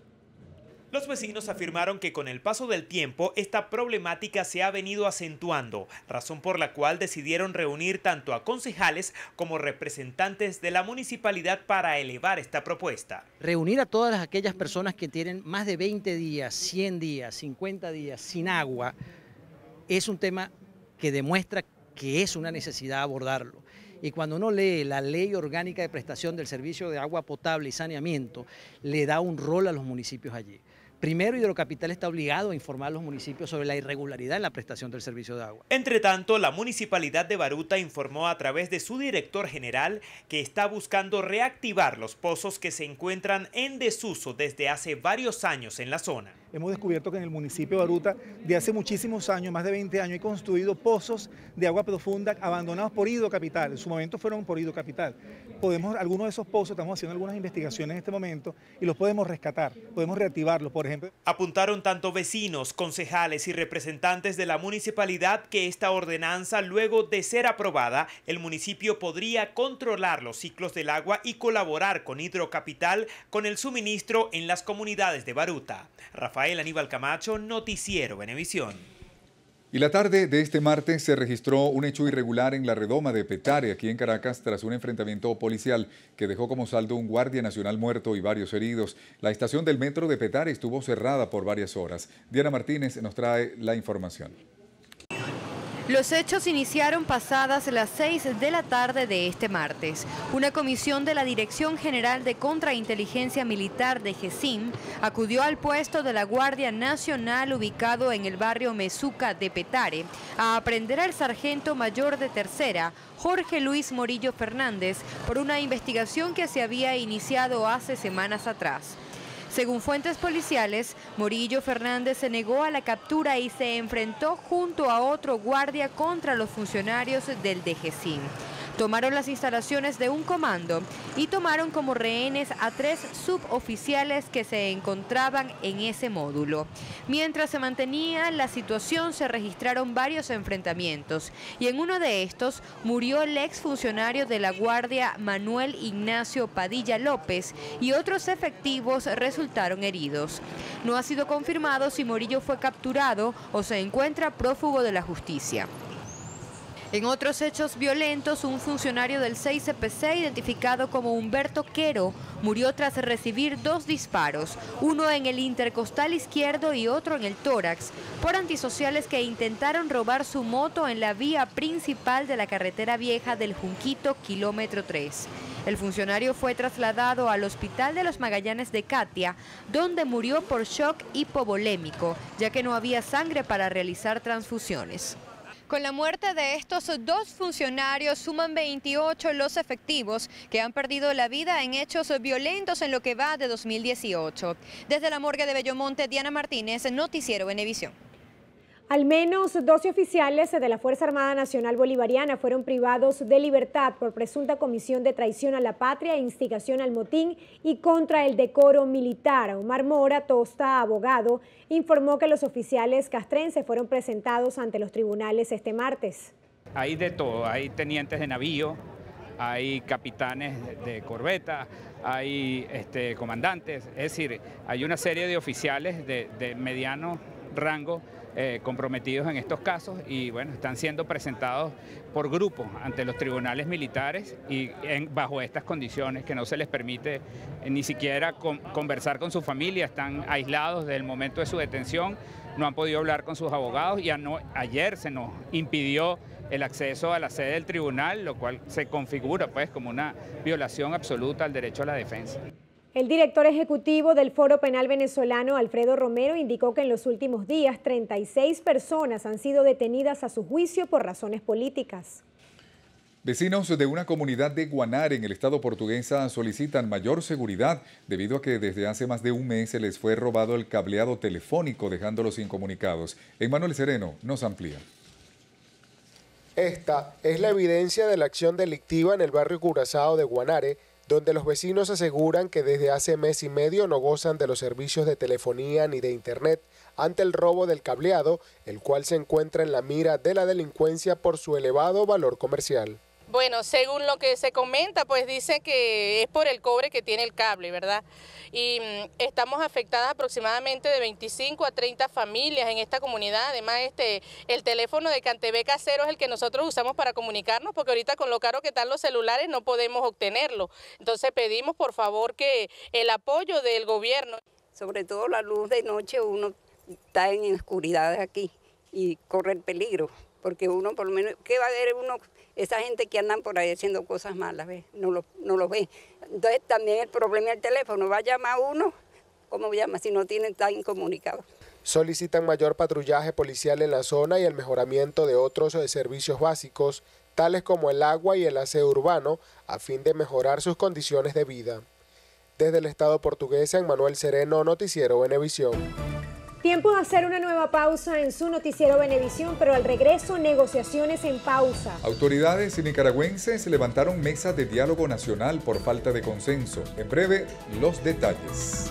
Los vecinos afirmaron que con el paso del tiempo esta problemática se ha venido acentuando, razón por la cual decidieron reunir tanto a concejales como representantes de la municipalidad para elevar esta propuesta. Reunir a todas aquellas personas que tienen más de 20 días, 100 días, 50 días sin agua es un tema que demuestra que es una necesidad abordarlo. Y cuando uno lee la Ley Orgánica de Prestación del Servicio de Agua Potable y Saneamiento, le da un rol a los municipios allí. Primero, Hidrocapital está obligado a informar a los municipios sobre la irregularidad en la prestación del servicio de agua. Entre tanto, la Municipalidad de Baruta informó a través de su director general que está buscando reactivar los pozos que se encuentran en desuso desde hace varios años en la zona. Hemos descubierto que en el municipio de Baruta, de hace muchísimos años, más de 20 años, hay construido pozos de agua profunda abandonados por Hidrocapital. En su momento fueron por Hidrocapital. Algunos de esos pozos, estamos haciendo algunas investigaciones en este momento y los podemos rescatar, podemos reactivarlos, por ejemplo. Apuntaron tanto vecinos, concejales y representantes de la municipalidad que esta ordenanza, luego de ser aprobada, el municipio podría controlar los ciclos del agua y colaborar con Hidrocapital con el suministro en las comunidades de Baruta. Rafael Aníbal Camacho, Noticiero Venevisión. Y la tarde de este martes se registró un hecho irregular en la redoma de Petare, aquí en Caracas, tras un enfrentamiento policial que dejó como saldo un guardia nacional muerto y varios heridos. La estación del metro de Petare estuvo cerrada por varias horas. Diana Martínez nos trae la información. Los hechos iniciaron pasadas las 6 de la tarde de este martes. Una comisión de la Dirección General de Contrainteligencia Militar de GESIM acudió al puesto de la Guardia Nacional ubicado en el barrio Mezuca de Petare a aprender al sargento mayor de tercera, Jorge Luis Morillo Fernández, por una investigación que se había iniciado hace semanas atrás. Según fuentes policiales, Morillo Fernández se negó a la captura y se enfrentó junto a otro guardia contra los funcionarios del DGCIM. Tomaron las instalaciones de un comando y tomaron como rehenes a 3 suboficiales que se encontraban en ese módulo. Mientras se mantenía la situación, se registraron varios enfrentamientos y en uno de estos murió el exfuncionario de la Guardia Manuel Ignacio Padilla López y otros efectivos resultaron heridos. No ha sido confirmado si Morillo fue capturado o se encuentra prófugo de la justicia. En otros hechos violentos, un funcionario del 6CPC, identificado como Humberto Quero, murió tras recibir 2 disparos, uno en el intercostal izquierdo y otro en el tórax, por antisociales que intentaron robar su moto en la vía principal de la carretera vieja del Junquito, kilómetro 3. El funcionario fue trasladado al Hospital de los Magallanes de Catia, donde murió por shock hipovolémico, ya que no había sangre para realizar transfusiones. Con la muerte de estos 2 funcionarios, suman 28 los efectivos que han perdido la vida en hechos violentos en lo que va de 2018. Desde la morgue de Bellomonte, Diana Martínez, Noticiero Venevisión. Al menos 12 oficiales de la Fuerza Armada Nacional Bolivariana fueron privados de libertad por presunta comisión de traición a la patria, instigación al motín y contra el decoro militar. Omar Mora Tosta, abogado, informó que los oficiales castrenses fueron presentados ante los tribunales este martes. Hay de todo, hay tenientes de navío, hay capitanes de corbeta, hay comandantes, es decir, hay una serie de oficiales de mediano rango comprometidos en estos casos y bueno, están siendo presentados por grupos ante los tribunales militares y bajo estas condiciones que no se les permite ni siquiera conversar con su familia, están aislados desde el momento de su detención, no han podido hablar con sus abogados y ayer se nos impidió el acceso a la sede del tribunal, lo cual se configura pues como una violación absoluta al derecho a la defensa. El director ejecutivo del Foro Penal Venezolano, Alfredo Romero, indicó que en los últimos días 36 personas han sido detenidas a su juicio por razones políticas. Vecinos de una comunidad de Guanare en el estado Portuguesa solicitan mayor seguridad debido a que desde hace más de un mes se les fue robado el cableado telefónico dejándolos incomunicados. Emmanuel Sereno nos amplía. Esta es la evidencia de la acción delictiva en el barrio Curazao de Guanare, donde los vecinos aseguran que desde hace mes y medio no gozan de los servicios de telefonía ni de internet ante el robo del cableado, el cual se encuentra en la mira de la delincuencia por su elevado valor comercial. Bueno, según lo que se comenta, pues dice que es por el cobre que tiene el cable, ¿verdad? Y estamos afectadas aproximadamente de 25 a 30 familias en esta comunidad. Además, el teléfono de CanTV casero es el que nosotros usamos para comunicarnos, porque ahorita con lo caro que están los celulares no podemos obtenerlo. Entonces pedimos por favor que el apoyo del gobierno. Sobre todo la luz de noche, uno está en oscuridad aquí y corre el peligro, porque uno por lo menos, ¿qué va a ver uno? Esa gente que andan por ahí haciendo cosas malas, ¿ves? No lo ve. Entonces también el problema del teléfono, va a llamar uno, ¿cómo llama? Si no tienen, está incomunicado. Solicitan mayor patrullaje policial en la zona y el mejoramiento de otros servicios básicos, tales como el agua y el aseo urbano, a fin de mejorar sus condiciones de vida. Desde el estado portugués, Emmanuel Sereno, Noticiero Venevisión. Tiempo de hacer una nueva pausa en su Noticiero Venevisión, pero al regreso, negociaciones en pausa. Autoridades nicaragüenses levantaron mesa de diálogo nacional por falta de consenso. En breve, los detalles.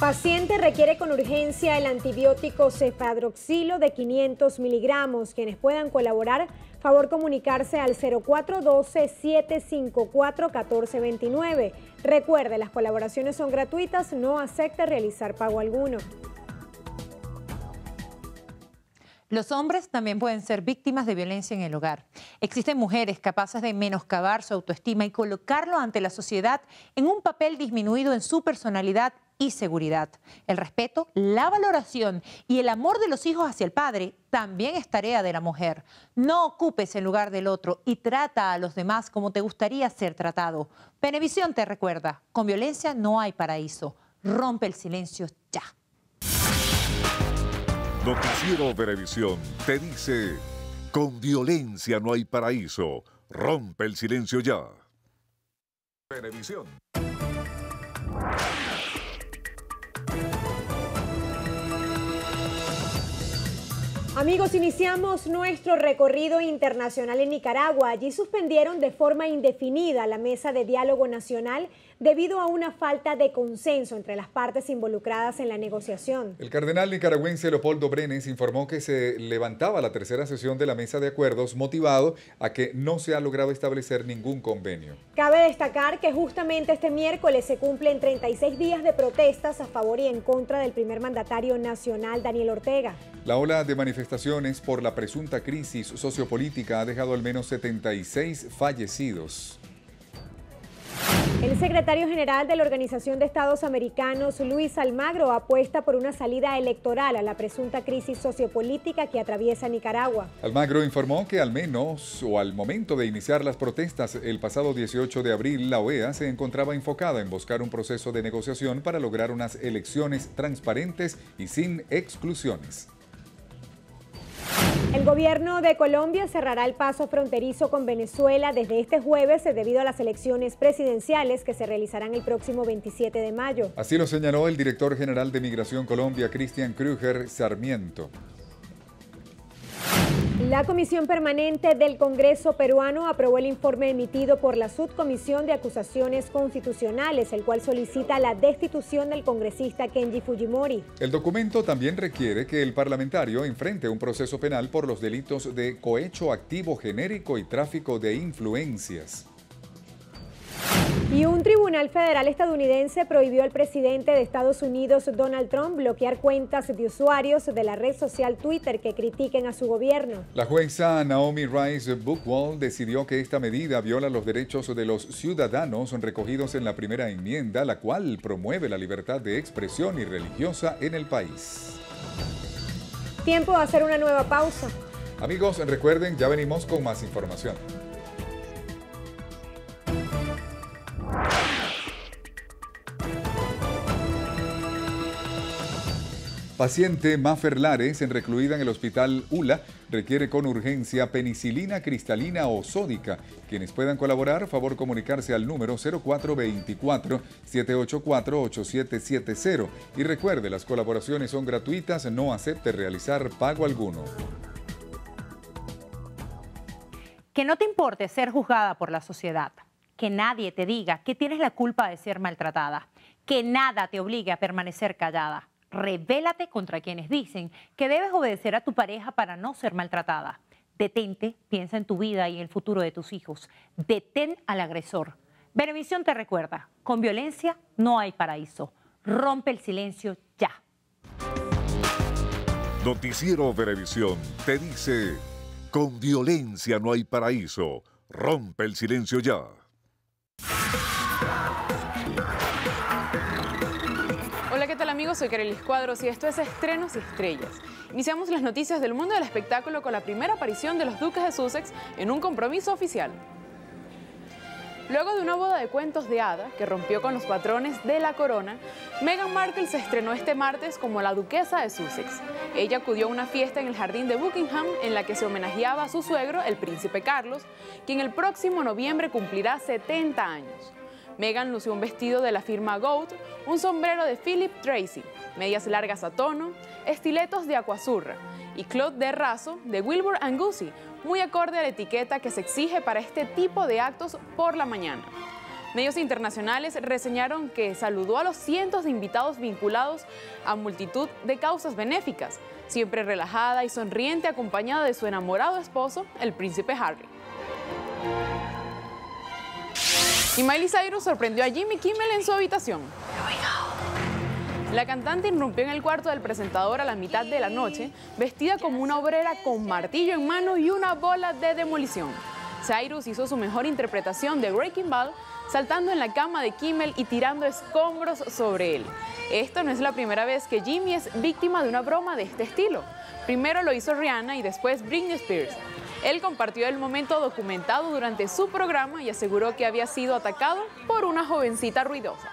Paciente requiere con urgencia el antibiótico cefadroxilo de 500 miligramos. Quienes puedan colaborar, favor comunicarse al 0412-754-1429. Recuerde, las colaboraciones son gratuitas, no acepta realizar pago alguno. Los hombres también pueden ser víctimas de violencia en el hogar. Existen mujeres capaces de menoscabar su autoestima y colocarlo ante la sociedad en un papel disminuido en su personalidad y seguridad. El respeto, la valoración y el amor de los hijos hacia el padre también es tarea de la mujer. No ocupes el lugar del otro y trata a los demás como te gustaría ser tratado. Venevisión te recuerda, con violencia no hay paraíso. Rompe el silencio ya. Noticiero Venevisión te dice, con violencia no hay paraíso. Rompe el silencio ya. Venevisión. Amigos, iniciamos nuestro recorrido internacional en Nicaragua. Allí suspendieron de forma indefinida la mesa de diálogo nacional debido a una falta de consenso entre las partes involucradas en la negociación. El cardenal nicaragüense Leopoldo Brenes informó que se levantaba la tercera sesión de la mesa de acuerdos motivado a que no se ha logrado establecer ningún convenio. Cabe destacar que justamente este miércoles se cumplen 36 días de protestas a favor y en contra del primer mandatario nacional, Daniel Ortega. La ola de manifestaciones por la presunta crisis sociopolítica ha dejado al menos 76 fallecidos. El secretario general de la Organización de Estados Americanos, Luis Almagro, apuesta por una salida electoral a la presunta crisis sociopolítica que atraviesa Nicaragua. Almagro informó que al menos o al momento de iniciar las protestas el pasado 18 de abril, la OEA se encontraba enfocada en buscar un proceso de negociación para lograr unas elecciones transparentes y sin exclusiones. El gobierno de Colombia cerrará el paso fronterizo con Venezuela desde este jueves debido a las elecciones presidenciales que se realizarán el próximo 27 de mayo. Así lo señaló el director general de Migración Colombia, Cristian Kruger Sarmiento. La Comisión Permanente del Congreso peruano aprobó el informe emitido por la Subcomisión de Acusaciones Constitucionales, el cual solicita la destitución del congresista Kenji Fujimori. El documento también requiere que el parlamentario enfrente un proceso penal por los delitos de cohecho activo genérico y tráfico de influencias. Y un tribunal federal estadounidense prohibió al presidente de Estados Unidos, Donald Trump, bloquear cuentas de usuarios de la red social Twitter que critiquen a su gobierno. La jueza Naomi Rice Buchwald decidió que esta medida viola los derechos de los ciudadanos recogidos en la primera enmienda, la cual promueve la libertad de expresión y religiosa en el país. Tiempo de hacer una nueva pausa. Amigos, recuerden, ya venimos con más información. Paciente Mafer Lares, recluida en el hospital ULA, requiere con urgencia penicilina cristalina o sódica. Quienes puedan colaborar, favor comunicarse al número 0424-784-8770. Y recuerde, las colaboraciones son gratuitas, no acepte realizar pago alguno. Que no te importe ser juzgada por la sociedad. Que nadie te diga que tienes la culpa de ser maltratada. Que nada te obligue a permanecer callada. Rebélate contra quienes dicen que debes obedecer a tu pareja para no ser maltratada. Detente, piensa en tu vida y en el futuro de tus hijos. Detén al agresor. Venevisión te recuerda, con violencia no hay paraíso. Rompe el silencio ya. Noticiero Venevisión te dice, con violencia no hay paraíso. Rompe el silencio ya. Hola, ¿qué tal amigos? Soy Carelis Cuadros y esto es Estrenos y Estrellas. Iniciamos las noticias del mundo del espectáculo con la primera aparición de los duques de Sussex en un compromiso oficial. Luego de una boda de cuentos de hada que rompió con los patrones de la corona, Meghan Markle se estrenó este martes como la duquesa de Sussex. Ella acudió a una fiesta en el jardín de Buckingham en la que se homenajeaba a su suegro, el príncipe Carlos, quien el próximo noviembre cumplirá 70 años. Meghan lució un vestido de la firma Goat, un sombrero de Philip Tracy, medias largas a tono, estiletos de Aquazurra y clot de raso de Wilbur & Goosey, muy acorde a la etiqueta que se exige para este tipo de actos por la mañana. Medios internacionales reseñaron que saludó a los cientos de invitados vinculados a multitud de causas benéficas, siempre relajada y sonriente acompañada de su enamorado esposo, el príncipe Harry. Y Miley Cyrus sorprendió a Jimmy Kimmel en su habitación. La cantante irrumpió en el cuarto del presentador a la mitad de la noche, vestida como una obrera con martillo en mano y una bola de demolición. Cyrus hizo su mejor interpretación de Breaking Bad, saltando en la cama de Kimmel y tirando escombros sobre él. Esto no es la primera vez que Jimmy es víctima de una broma de este estilo. Primero lo hizo Rihanna y después Britney Spears. Él compartió el momento documentado durante su programa y aseguró que había sido atacado por una jovencita ruidosa.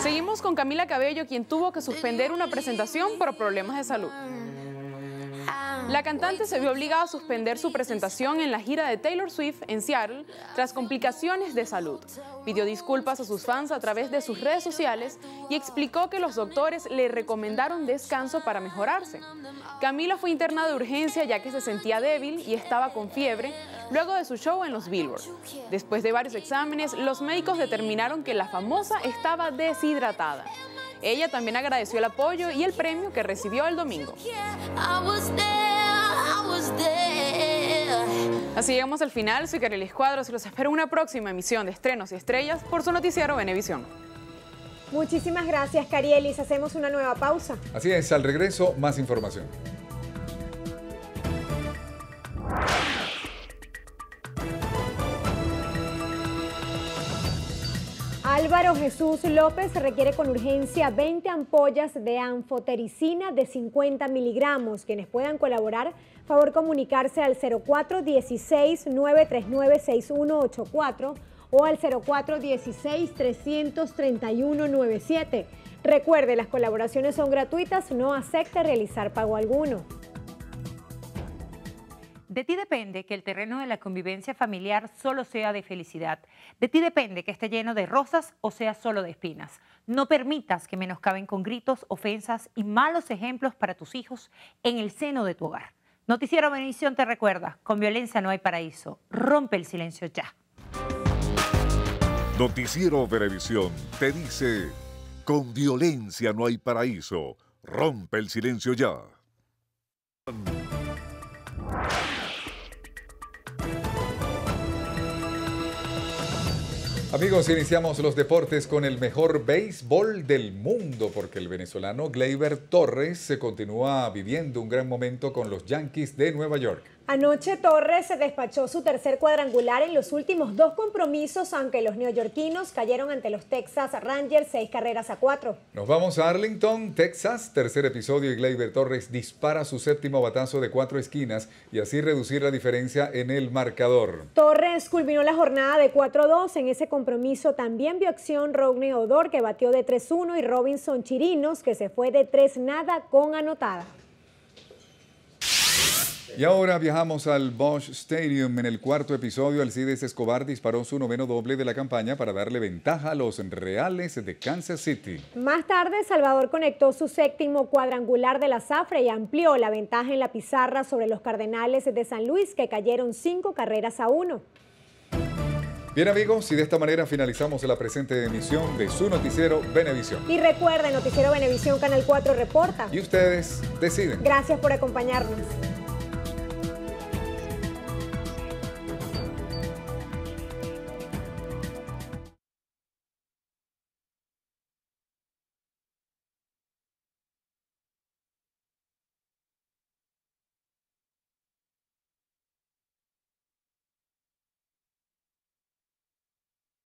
Seguimos con Camila Cabello, quien tuvo que suspender una presentación por problemas de salud. La cantante se vio obligada a suspender su presentación en la gira de Taylor Swift en Seattle tras complicaciones de salud. Pidió disculpas a sus fans a través de sus redes sociales y explicó que los doctores le recomendaron descanso para mejorarse. Camila fue internada de urgencia ya que se sentía débil y estaba con fiebre luego de su show en los Billboard. Después de varios exámenes, los médicos determinaron que la famosa estaba deshidratada. Ella también agradeció el apoyo y el premio que recibió el domingo. Así llegamos al final. Soy Carelis Cuadros y los espero en una próxima emisión de Estrenos y Estrellas por su noticiero Venevisión. Muchísimas gracias, Carielis. Hacemos una nueva pausa. Así es, al regreso, más información. Álvaro Jesús López requiere con urgencia 20 ampollas de anfotericina de 50 miligramos. Quienes puedan colaborar, favor comunicarse al 0416-939-6184 o al 0416-331-97. Recuerde, las colaboraciones son gratuitas, no acepte realizar pago alguno. De ti depende que el terreno de la convivencia familiar solo sea de felicidad. De ti depende que esté lleno de rosas o sea solo de espinas. No permitas que menoscaben con gritos, ofensas y malos ejemplos para tus hijos en el seno de tu hogar. Noticiero Venevisión te recuerda, con violencia no hay paraíso. Rompe el silencio ya. Noticiero Venevisión te dice, con violencia no hay paraíso. Rompe el silencio ya. Amigos, iniciamos los deportes con el mejor béisbol del mundo, porque el venezolano Gleyber Torres se continúa viviendo un gran momento con los Yankees de Nueva York. Anoche Torres se despachó su tercer cuadrangular en los últimos 2 compromisos, aunque los neoyorquinos cayeron ante los Texas Rangers 6-4. Nos vamos a Arlington, Texas, tercer episodio, y Gleyber Torres dispara su séptimo batazo de 4 esquinas y así reducir la diferencia en el marcador. Torres culminó la jornada de 4-2. En ese compromiso también vio acción Rodney Odor, que batió de 3-1, y Robinson Chirinos, que se fue de 3-0 con anotada. Y ahora viajamos al Bosch Stadium. En el cuarto episodio, Alcides Escobar disparó su 9º doble de la campaña para darle ventaja a los Reales de Kansas City. Más tarde, Salvador conectó su 7º cuadrangular de la Zafra y amplió la ventaja en la pizarra sobre los Cardenales de San Luis, que cayeron 5-1. Bien, amigos, y de esta manera finalizamos la presente emisión de su noticiero Venevisión. Y recuerden, Noticiero Venevisión Canal 4 reporta. Y ustedes deciden. Gracias por acompañarnos.